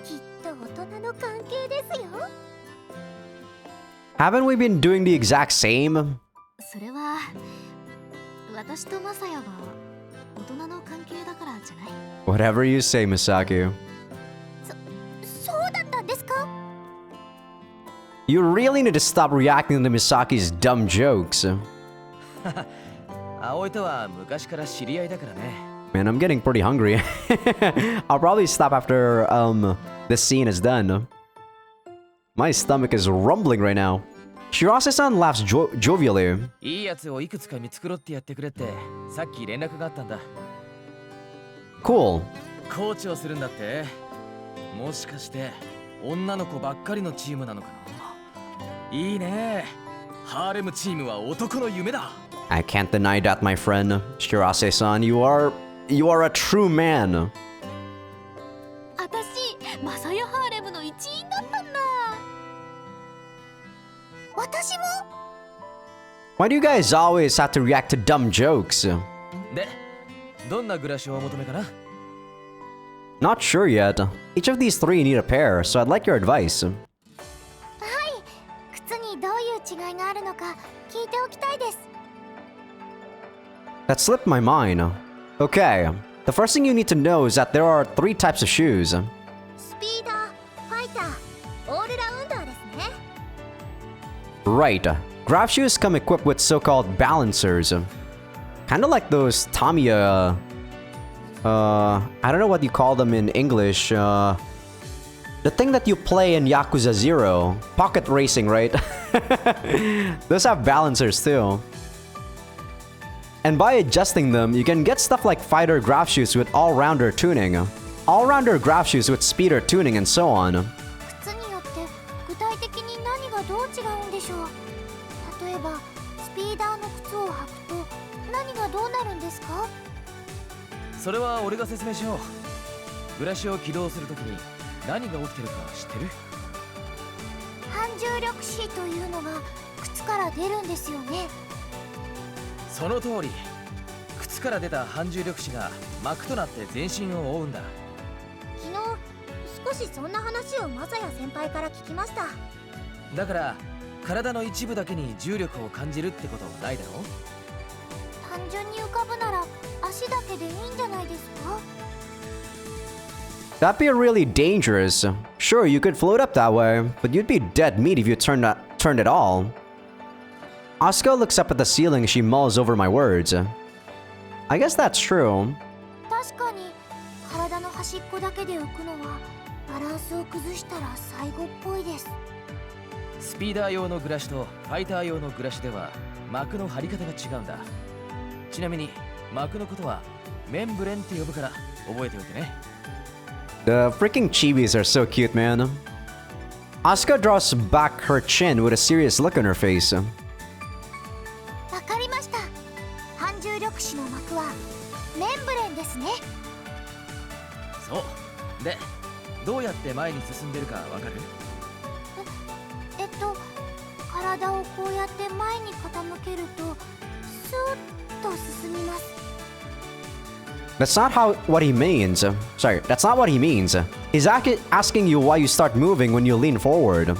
きっと大人の関係ですよ。 Haven't we been doing the exact same? それは私とマサヤが大人の関係だからじゃない？ Whatever you say, Misaki. そうだったんですか？ You really need to stop reacting to Misaki's dumb jokes. 葵とは昔から知り合いだからね。 Man, I'm getting pretty hungry. I'll probably stop after this scene is done. My stomach is rumbling right now. Shirase-san laughs jovially. いいやつをいくつか見繕ってやってくれってさっき連絡があったんだ。 Cool. コーチをするんだって。もしかして女の子ばっかりのチームなのかな。いいね。ハーレムチームは男の夢だ。 I can't deny that, my friend. Shirase-san, you are a true man. 私マサヤハーレムの一員だったんだ。私も。 Why do you guys always have to react to dumb jokes? で、どんな暮らしをお求めかな？ Not sure yet. Each of these three need a pair, so I'd like your advice. はい。靴にどういう違いがあるのか聞いておきたいです。 That slipped my mind. Okay, the first thing you need to know is that there are 3 types of shoes. スピーダー、ファイター、オールラウンダーですね。 Right. Graph shoes come equipped with so-called balancers. Kind of like those Tamiya... I don't know what you call them in English. The thing that you play in Yakuza 0. Pocket racing, right? Those have balancers too. And by adjusting them, you can get stuff like fighter graph shoes with all-rounder tuning, all-rounder graph shoes with speeder tuning, and so on. 靴によって具体的に何がどう違うんでしょう。例えばスピーダーの靴を履くと何がどうなるんですか？それは俺が説明しよう。ブラシを起動するときに何が起きてるか知ってる？反重力子というのが靴から出るんですよね。その通り。靴から出た反重力子が膜となって全身を覆うんだ。昨日少しそんな話をマサヤ先輩から聞きました。だから体の一部だけに重力を感じるってことないだろう？単純に浮かぶなら足だけでいいんじゃないですか？ That'd be really dangerous. Sure, you could float up that way, but you'd be dead meat if you turned it all. Asuka looks up at the ceiling as she mulls over my words. I guess that's true. 確かに体の端っこだけで浮くのはバランスを崩したら最後っぽいです。スピーダー用のグラシとファイター用のグラシでは膜の張り方が違うんだ。ちなみに膜のことはメンブレンって呼ぶから覚えておいてね。 The freaking chibis are so cute, man. Asuka draws back her chin with a serious look on her face. わかりました。反重力子の膜はメンブレンですね。そうで、どうやって前に進んでるかわかる？体をこうやって前に傾けるとスーッと進みます。 That's not what he means. Sorry, that's not what he means. He's asking you why you start moving when you lean forward.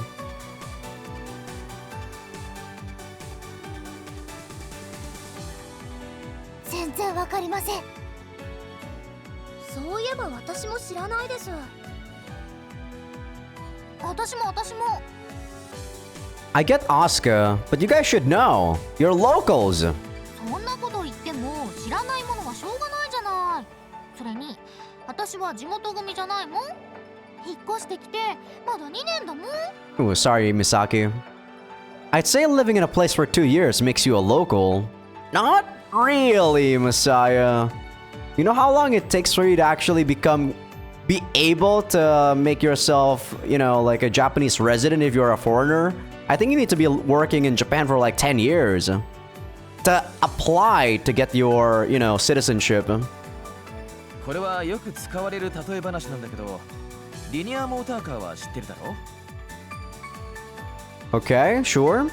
全然わかりません。いえば私も知らないです。私も I get Asuka, but you guys should know. You're locals. そんなこと言っても知らないものはしょうがないじゃない。それに私は地元組じゃないもん。引っ越してきてまだ2年だもん。 Ooh, sorry, Misaki. I'd say living in a place for 2 years makes you a local. Not really, Messiah. You know how long it takes for you to actually be able to make yourself, like a Japanese resident if you're a foreigner? I think you need to be working in Japan for like 10 years to apply to get your, citizenship. これはよく使われる例え話なんだけど、リニアモーターカーは知ってるだろ？ Okay, sure.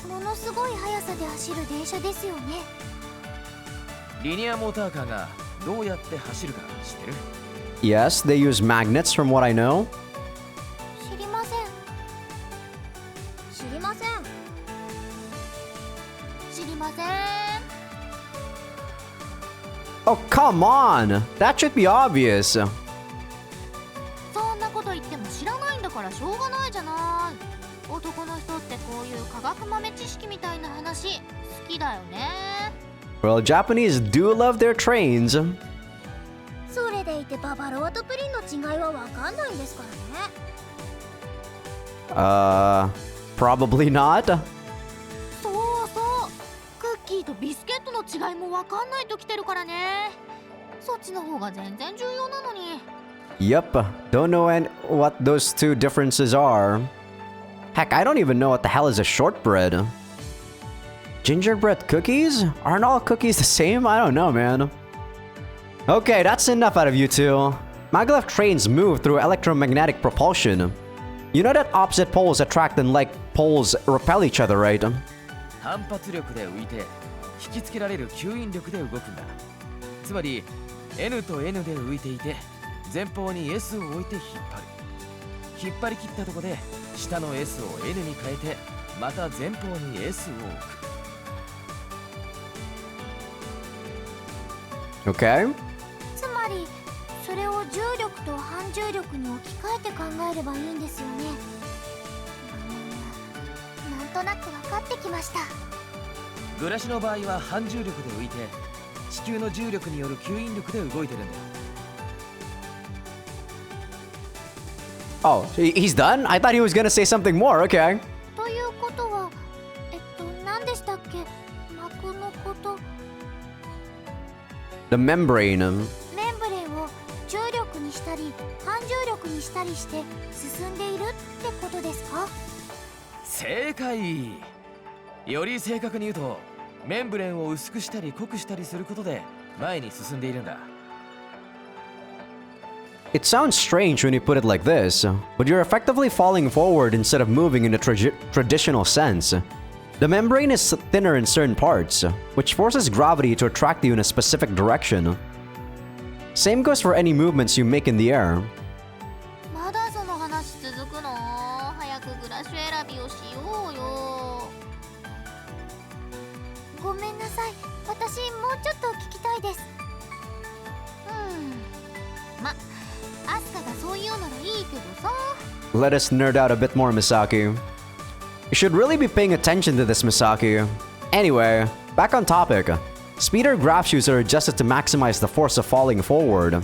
ものすごい速さで走る電車ですよね。リニアモーターカーがどうやって走るか知ってる？ Yes, they use magnets from what I know. 知りません。知りません。知りません。 Oh, come on! That should be obvious. そんなこと言っても知らないんだからしょうがないじゃない。男の人ってこういう科学豆知識みたいな話好きだよね。 Well, Japanese do love their trains. それでいてババロアとプリンの違いはわかんないんですからね。Probably not. そうそう、クッキーとビスケットの違いもわかんないときてるからね。そっちの方が全然重要なのに。 Yep, don't know what those two differences are. Heck, I don't even know what the hell is a shortbread. Gingerbread cookies? Aren't all cookies the same? I don't know, man. Okay, that's enough out of you two. Maglev trains move through electromagnetic propulsion. You know that opposite poles attract and like poles repel each other, right? 反発力で浮いて引きつけられる吸引力で動くんだ。つまり N と N で浮いていて前方に S を置いて引っ張る。引っ張り切ったとこで下の S を N に変えてまた前方に S を置く。 Okay. つまりそれを重力と反重力に置き換えて考えればいいんですよね。なんとなく分かってきました。グラシの場合は反重力で浮いて地球の重力による吸引力で動いてるんだよ。 Oh, he's done? I thought he was gonna say something more. Okay. ということは何でしたっけ？膜のこと。 The membrane. メンブレンを重力にしたり反重力にしたりして進んでいるってことですか？正解。より正確に言うとメンブレンを薄くしたり濃くしたりすることで前に進んでいるんだ。 It sounds strange when you put it like this, but you're effectively falling forward instead of moving in a traditional sense. The membrane is thinner in certain parts, which forces gravity to attract you in a specific direction. Same goes for any movements you make in the air. まだその話続くの？早くグラシュ選びをしようよ。ごめんなさい。私もうちょっと聞きたいです。ま、アスカがそう言うならいいけどさ。 Let us nerd out a bit more, Misaki. You should really be paying attention to this, Misaki. Anyway, back on topic. Speeder graph shoes are adjusted to maximize the force of falling forward.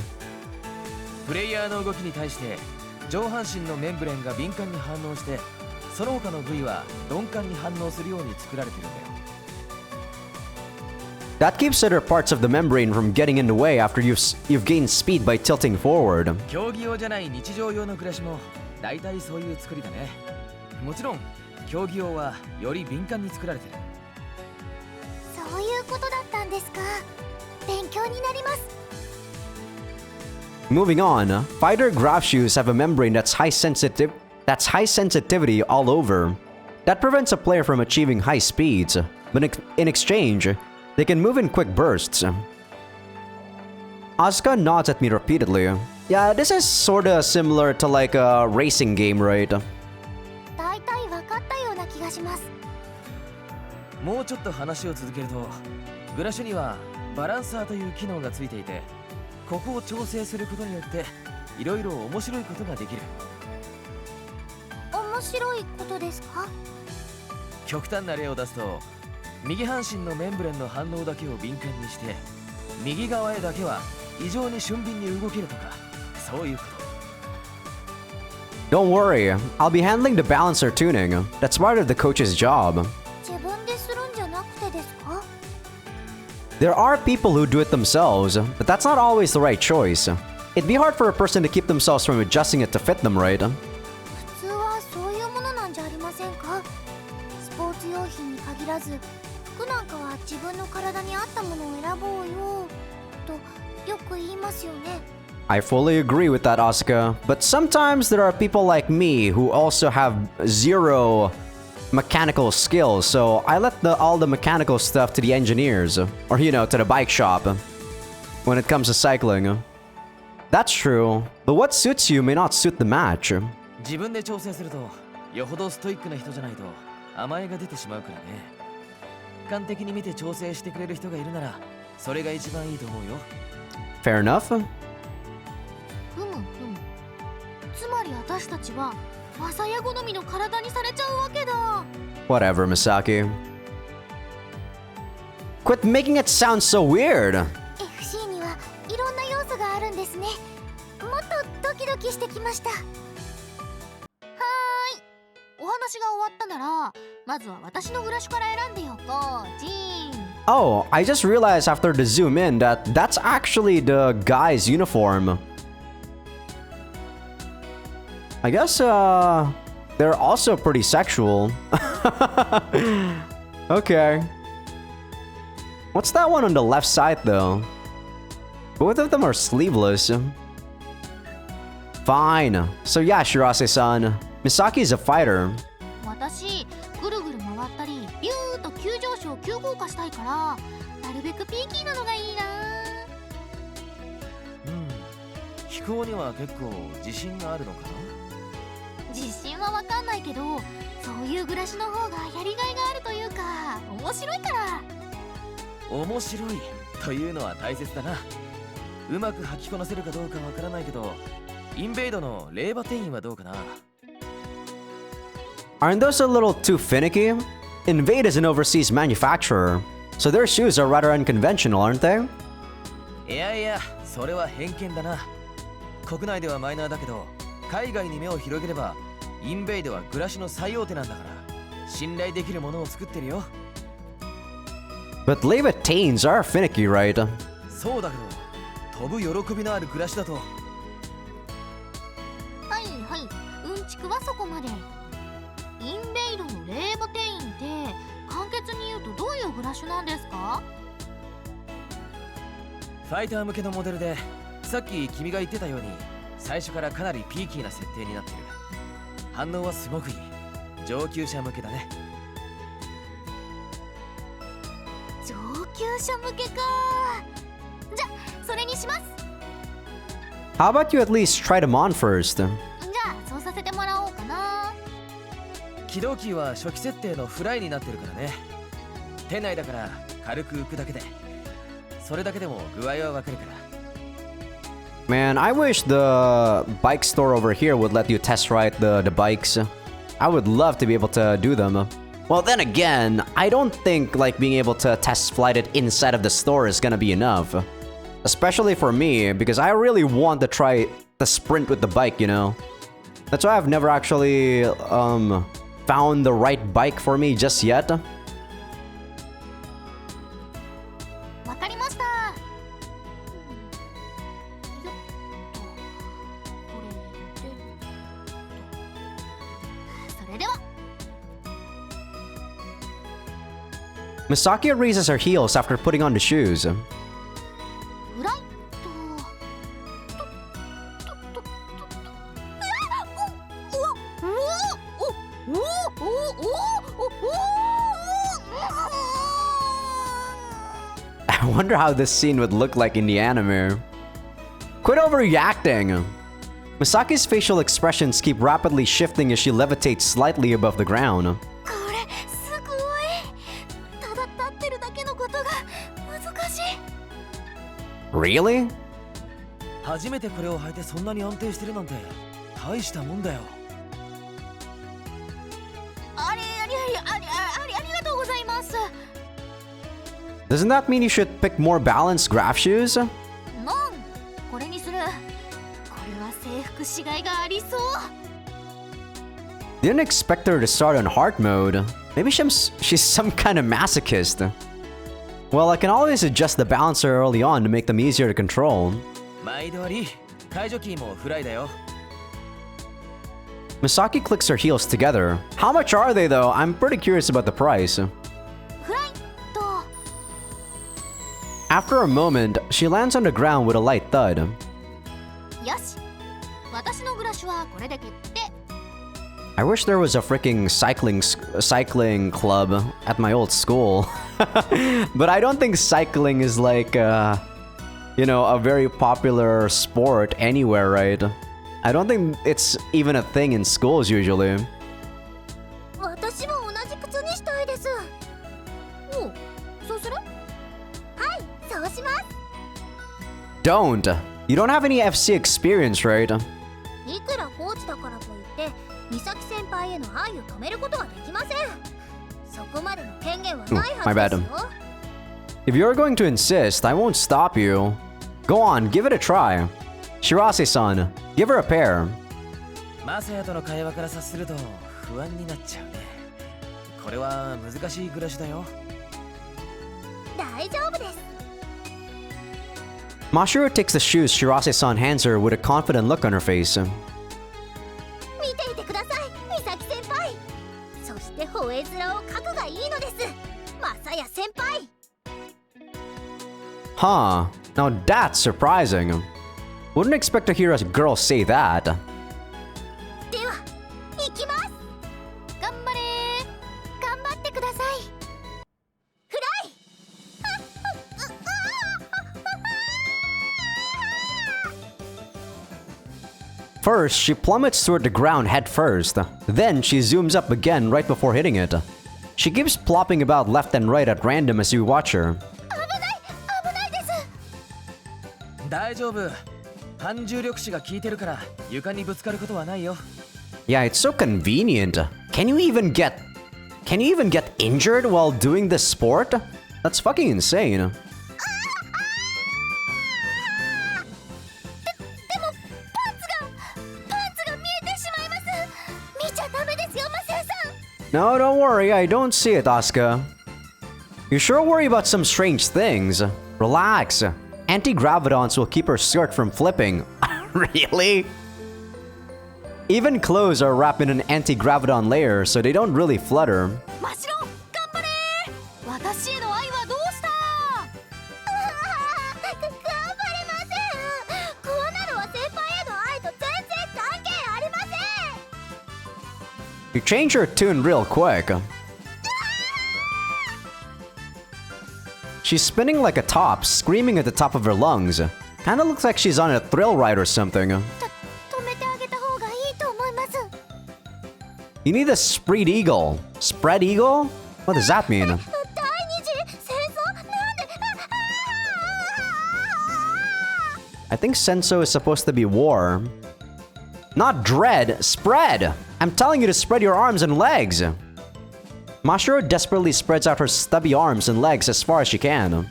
プレイヤーの動きに対して上半身のメンブレンが敏感に反応してその他の部位は鈍感に反応するように作られているんだよ。 That keeps other parts of the membrane from getting in the way after you've gained speed by tilting forward. 競技用じゃない日常用の暮らしも大体そういう作りだね。もちろん競技用はより敏感に作られてる。そういうことだったんですか。勉強になります。 Moving on, fighter graph shoes have a membrane that's high sensitivity all over. That prevents a player from achieving high speeds, but in exchange, they can move in quick bursts. Asuka nods at me repeatedly. Yeah, this is sorta similar to like a racing game, right? 大体分かったような気がします。もうちょっと話を続けるとグラシュにはバランサーという機能がついていてここを調整することによっていろいろ面白いことができる。面白いことですか？極端な例を出すと、右半身のメンブレンの反応だけを敏感にして右側へだけは異常に俊敏に動けるとか、そういうこと。 Don't worry, I'll be handling the balancer tuning. That's part of the coach's job. 自分でするんじゃなくてですか？ There are people who do it themselves, but that's not always the right choice. It'd be hard for a person to keep themselves from adjusting it to fit them, right? 普通はそういうものなんじゃありませんか？スポーツ用品に限らず、服なんかは自分の体に合ったものを選ぼうよとよく言いますよね。I fully agree with that, Asuka, but sometimes there are people like me who also have zero mechanical skills, so I let all the mechanical stuff to the engineers, or you know, to the bike shop when it comes to cycling. That's true, but what suits you may not suit the match. 自分で調整するとよほどストイックな人じゃないと甘えが出てしまうからね。俯瞰的に見て調整してくれる人がいるならそれが一番いいと思うよ。 Fair enough? ふむふむ。つまり私たちはマサヤ好みの体にされちゃうわけだ。 Whatever, Misaki. Quit making it sound so weird. FC にはいろんな要素があるんですね。もっとドキドキしてきました。お話が終わったなら、まずは私のブラシから選んでよ、コーチン。 Oh, I just realized after the zoom in that that's actually the guy's uniform. I guess, they're also pretty sexual. Okay. What's that one on the left side, though? Both of them are sleeveless. Fine. So yeah, Shirase-san, Misaki is a fighter. 私、ぐるぐる回ったり、ビューッと急上昇急降下したいから、なるべくピーキーなのがいいな。飛行には結構自信があるのかな。自信はわかんないけど、そういう暮らしの方がやりがいがあるというか、面白いから。面白いというのは大切だな。うまく履きこなせるかどうかわからないけど、インベイドの令和店員はどうかな。 Aren't those a little too finicky? Invade is an overseas manufacturer, so their shoes are rather unconventional, aren't they? いやいや、それは偏見だな。国内ではマイナーだけど、海外に目を広げればインベイドは暮らしの最大手なんだから、信頼できるものを作ってるよ。 But Levitanes are finicky, right? そうだけど、飛ぶ喜びのある暮らしだと。はいはい、うんちくはそこまで。インベイドの霊母店員って簡潔に言うとどういうブラシなんですか？ファイター向けのモデルで、さっき君が言ってたように最初からかなりピーキーな設定になってる。反応はすごくいい。上級者向けだね。上級者向けか。じゃ、それにします。 How about you at least try them on first? じゃあそうさせてもらおうかな。起動キーは初期設定のフライになってるからね。店内だから軽く浮くだけで、それだけでも具合はわかるから。 Man, I wish the bike store over here would let you test ride the bikes. I would love to be able to do them. Well, then again, I don't think like being able to test flight it inside of the store is gonna be enough. Especially for me, because I really want to try the sprint with the bike, you know? That's why I've never actually, found the right bike for me just yet. わかりました。よっと、これでそれでは。 Misaki raises her heels after putting on the shoes. フライト。I wonder how this scene would look like in the anime. Quit overreacting! Misaki's facial expressions keep rapidly shifting as she levitates slightly above the ground. これすごい。ただ立ってるだけのことが難しい。 Really? 初めてこれを履いてそんなに安定してるなんて大したもんだよ。ありがとうございます。 Doesn't that mean you should pick more balanced graph shoes? これにする。これは征服しがいがありそう。 Didn't expect her to start on hard mode. Maybe she's some kind of masochist. Well, I can always adjust the balancer early on to make them easier to control. 毎度あり、解除キーもフライだよ。 Misaki clicks her heels together. How much are they though? I'm pretty curious about the price. フライと After a moment, she lands on the ground with a light thud. よし。私のブラシはこれで決定。 I wish there was a freaking cycling club at my old school. But I don't think cycling is like, you know, a very popular sport anywhere, right? I don't think it's even a thing in schools usually. 私も同じ靴にしたいです。おう、そうする？はい、そうします。 Don't. You don't have any FC experience, right? いくらコーチだからといって美咲先輩への愛を止めることはできません。そこまでの権限はないは My ず bad. ですよ。 If you're going to insist, I won't stop you. Go on, give it a try. Shirase-san, give her a pair. マサヤとの会話から察すると不安になっちゃうね。これは難しい暮らしだよ。大丈夫です。 Mashiro takes the shoes Shirase-san hands her with a confident look on her face. 見ていてください、美咲先輩。そして吠え面を描くがいいのです。マサヤ先輩。 Huh. Now that's surprising. Wouldn't expect to hear a girl say that. では、行きます。頑張れー。頑張ってください。フライ。 First, she plummets toward the ground head first. Then she zooms up again right before hitting it. She keeps plopping about left and right at random as you watch her. 危ないです。大丈夫。反重力子が効いてるから床にぶつかることはないよ。 Yeah, it's so convenient. Can you even get injured while doing this sport? That's fucking insane. でもパンツが見えてしまいます。見ちゃダメですよ、マサヤさん。 No, don't worry, I don't see it, Asuka. You sure worry about some strange things. Relax. Anti-gravitons will keep her skirt from flipping. Really? Even clothes are wrapped in an anti-graviton layer, so they don't really flutter. マシロ、頑張れー。私への愛はどうした？頑張れません。こんなのは先輩への愛と全然関係ありません。 You change your tune real quick. She's spinning like a top, screaming at the top of her lungs. Kinda looks like she's on a thrill ride or something. 止めてあげた方がいいと思います。 You need a spread eagle. Spread eagle? What does that mean? 第二次戦争なんで。 I think senso is supposed to be war. Not dread, spread! I'm telling you to spread your arms and legs! Mashiro desperately spreads out her stubby arms and legs as far as she can.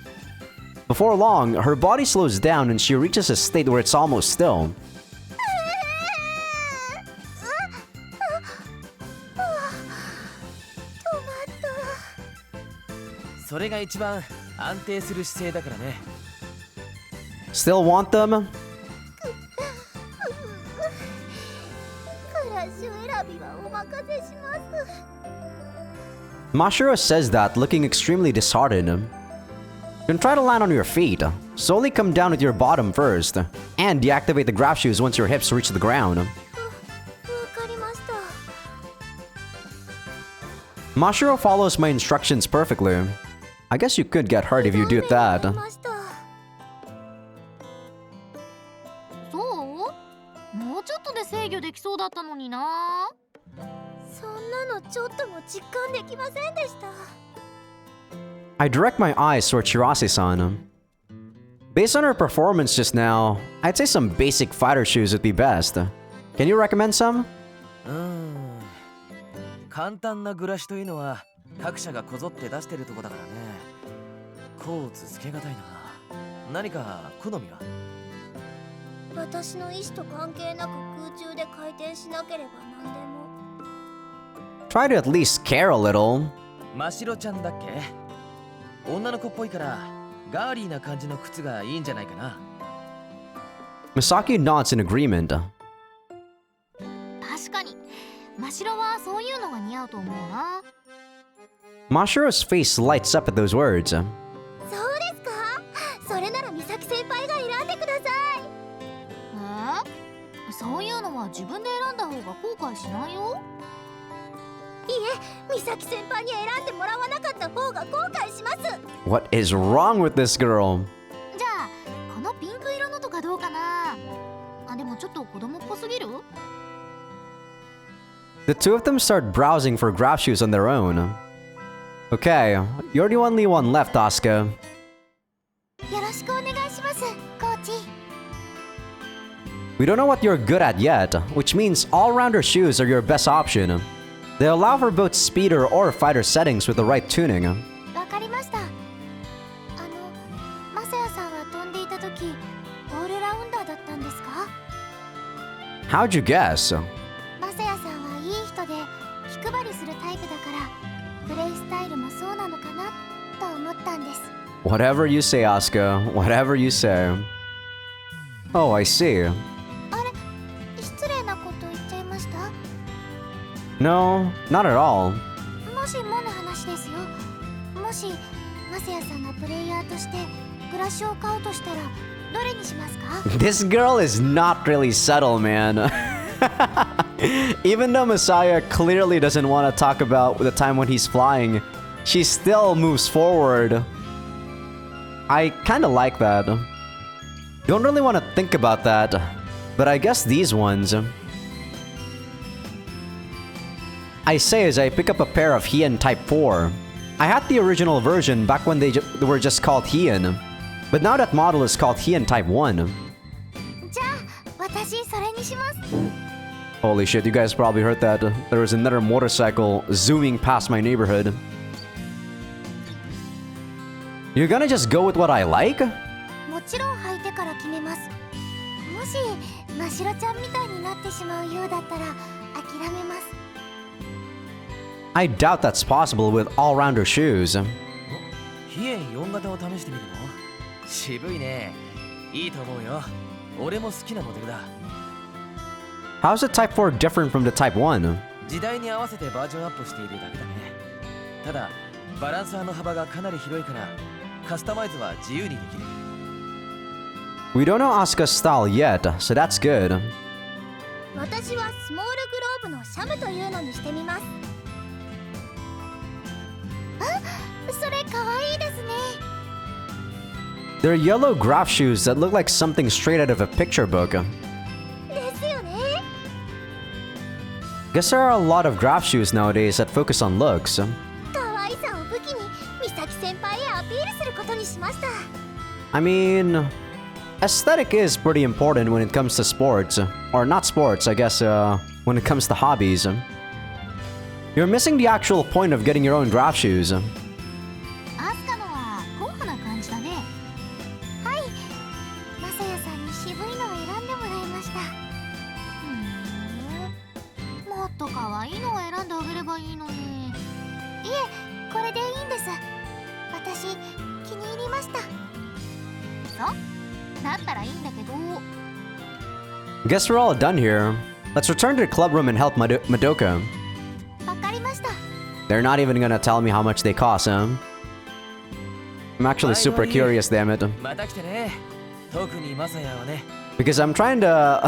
Before long, her body slows down and she reaches a state where it's almost still. それが一番安定する姿勢だからね。 Still want them? クラッシュ選びはお任せします。 Mashiro says that, looking extremely disheartened. You can try to land on your feet. Slowly come down with your bottom first. And deactivate the graph shoes once your hips reach the ground. わかりました。 Mashiro follows my instructions perfectly. I guess you could get hurt if you do that. わかりました。そう？もうちょっとで制御できそうだったのにな。そんなのちょっとも実感できませんでした。 I direct my eyes toward Shirase-san. Based on her performance just now, I'd say some basic fighter shoes would be best. Can you recommend some? 簡単な暮らしというのは各社がこぞって出してるとこだからね。こう続けがたいな。何か好みは？私の意思と関係なく空中で回転しなければ何でも。Try to at least care a little. 真白ちゃんだっけ？女の子っぽいからガーリーな感じの靴がいいんじゃないかな。Misaki nods in agreement. 確かに真白はそういうのが似合うと思うな。 Mashiro's face lights up at those words. そうですか？それなら美咲先輩が選んでください。そういうのは自分で選んだ方が後悔しないよ。いえ、美咲先輩に選んでもらわなかった方が後悔します。 What is wrong with this girl? じゃあこのピンク色のとかどうかな。でもちょっと子供っぽすぎる？ The two of them start browsing for graph shoes on their own. Okay, you're the only one left, Asuka. よろしくお願いします、コーチ。 We don't know what you're good at yet, which means all-rounder shoes are your best option. They allow for both speeder or fighter settings with the right tuning. わかりました。マサヤさんは飛んでいた時、オールラウンダーだったんですか？ How'd you guess? マサヤさんはいい人で気配りするタイプだからプレイスタイルもそうなのかなと思ったんです。 Whatever you say, Asuka. Whatever you say. Oh, I see. あれ、失礼なこと言っちゃいました？ No, not at all. もしもの話ですよ。もしマサヤさんがプレイヤーとしてブラシを買うとしたらどれにしますか？ This girl is not really subtle, man. Even though Messiah clearly doesn't want to talk about the time when he's flying, she still moves forward. I kind of like that. Don't really want to think about that, but I guess these ones. I say as I pick up a pair of Hien Type 4. I had the original version back when they were just called Hien, but now that model is called Hien Type 1. じゃあ私それにします。 Holy shit, you guys probably heard that. There was another motorcycle zooming past my neighborhood. You're gonna just go with what I like? もちろん履いてから決めます。もし真白ちゃんみたいになってしまうようだったら諦めます。 I doubt that's possible with all-rounder shoes. ヒエン4型を試してみるの？渋いね。いいと思うよ。俺も好きなモデルだ。 How's the Type 4 different from the Type 1? 時代に合わせてバージョンアップしているだけだね。ただバランサーの幅がかなり広いからカスタマイズは自由にできる。 We don't know Asuka's style yet, so that's good. 私はスモールグローブのシャムというのにしてみます。あ、それかわいいですね。 They're yellow graph shoes that look like something straight out of a picture book. ですよね。 Guess there are a lot of graph shoes nowadays that focus on looks. 可愛さを武器に美咲先輩へアピールすることにしました。 I mean, aesthetic is pretty important when it comes to sports. Or not sports, I guess, when it comes to hobbies. You're missing the actual point of getting your own graph shoes. アスカのは硬派な感じだね。はい。マサヤさんに渋いのを選んでもらいました。もっと可愛いのを選んであげればいいのに。いえ、これでいいんです。私、気に入りました。そうだったらいいんだけど。 Guess we're all done here. Let's return to the club room and help Madoka. わかりました。 They're not even gonna tell me how much they cost, huh? I'm actually super curious, damn it. また来てね。特にマサヤはね。 Because I'm trying to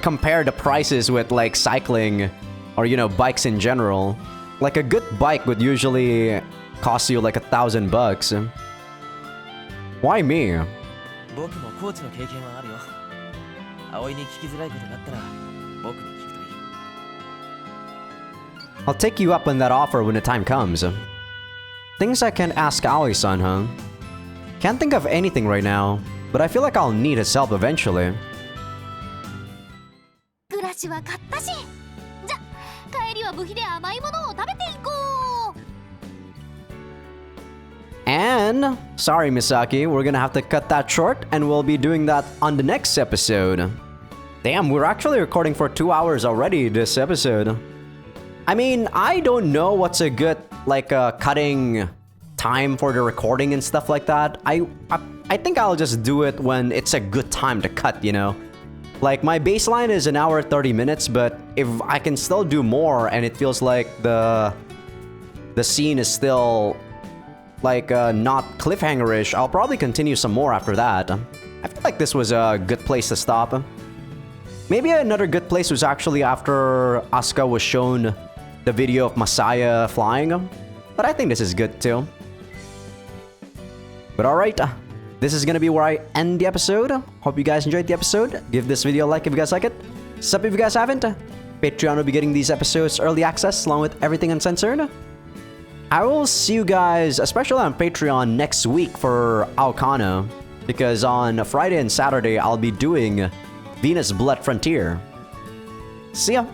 compare the prices with like cycling or, you know, bikes in general. Like a good bike would usually cost you like $1,000. Why me? 僕もコーチの経験はあるよ。葵に聞きづらいことがあったら僕に聞くといい。 I'll take you up on that offer when the time comes. Things I can't ask Aoi-san, huh? Can't think of anything right now. but I feel like I'll need his help eventually. 暮らしは買ったし、じゃ帰りは部費で甘いものを食べていこう。 And sorry, Misaki, we're gonna have to cut that short, and we'll be doing that on the next episode. Damn, we're actually recording for 2 hours already this episode. I mean, I don't know what's a good cutting time for the recording and stuff like that. I think I'll just do it when it's a good time to cut, you know? Like, my baseline is an hour 30 minutes, but if I can still do more and it feels like the scene is still not cliffhanger-ish, I'll probably continue some more after that. I feel like this was a good place to stop. Maybe another good place was actually after Asuka was shown the video of Masaya flying, but I think this is good too. But alright, this is gonna be where I end the episode. Hope you guys enjoyed the episode. Give this video a like if you guys like it. Sub if you guys haven't. Patreon will be getting these episodes early access along with everything uncensored. I will see you guys, especially on Patreon, next week for Aokana, because on Friday and Saturday I'll be doing Venus Blood Frontier. See ya!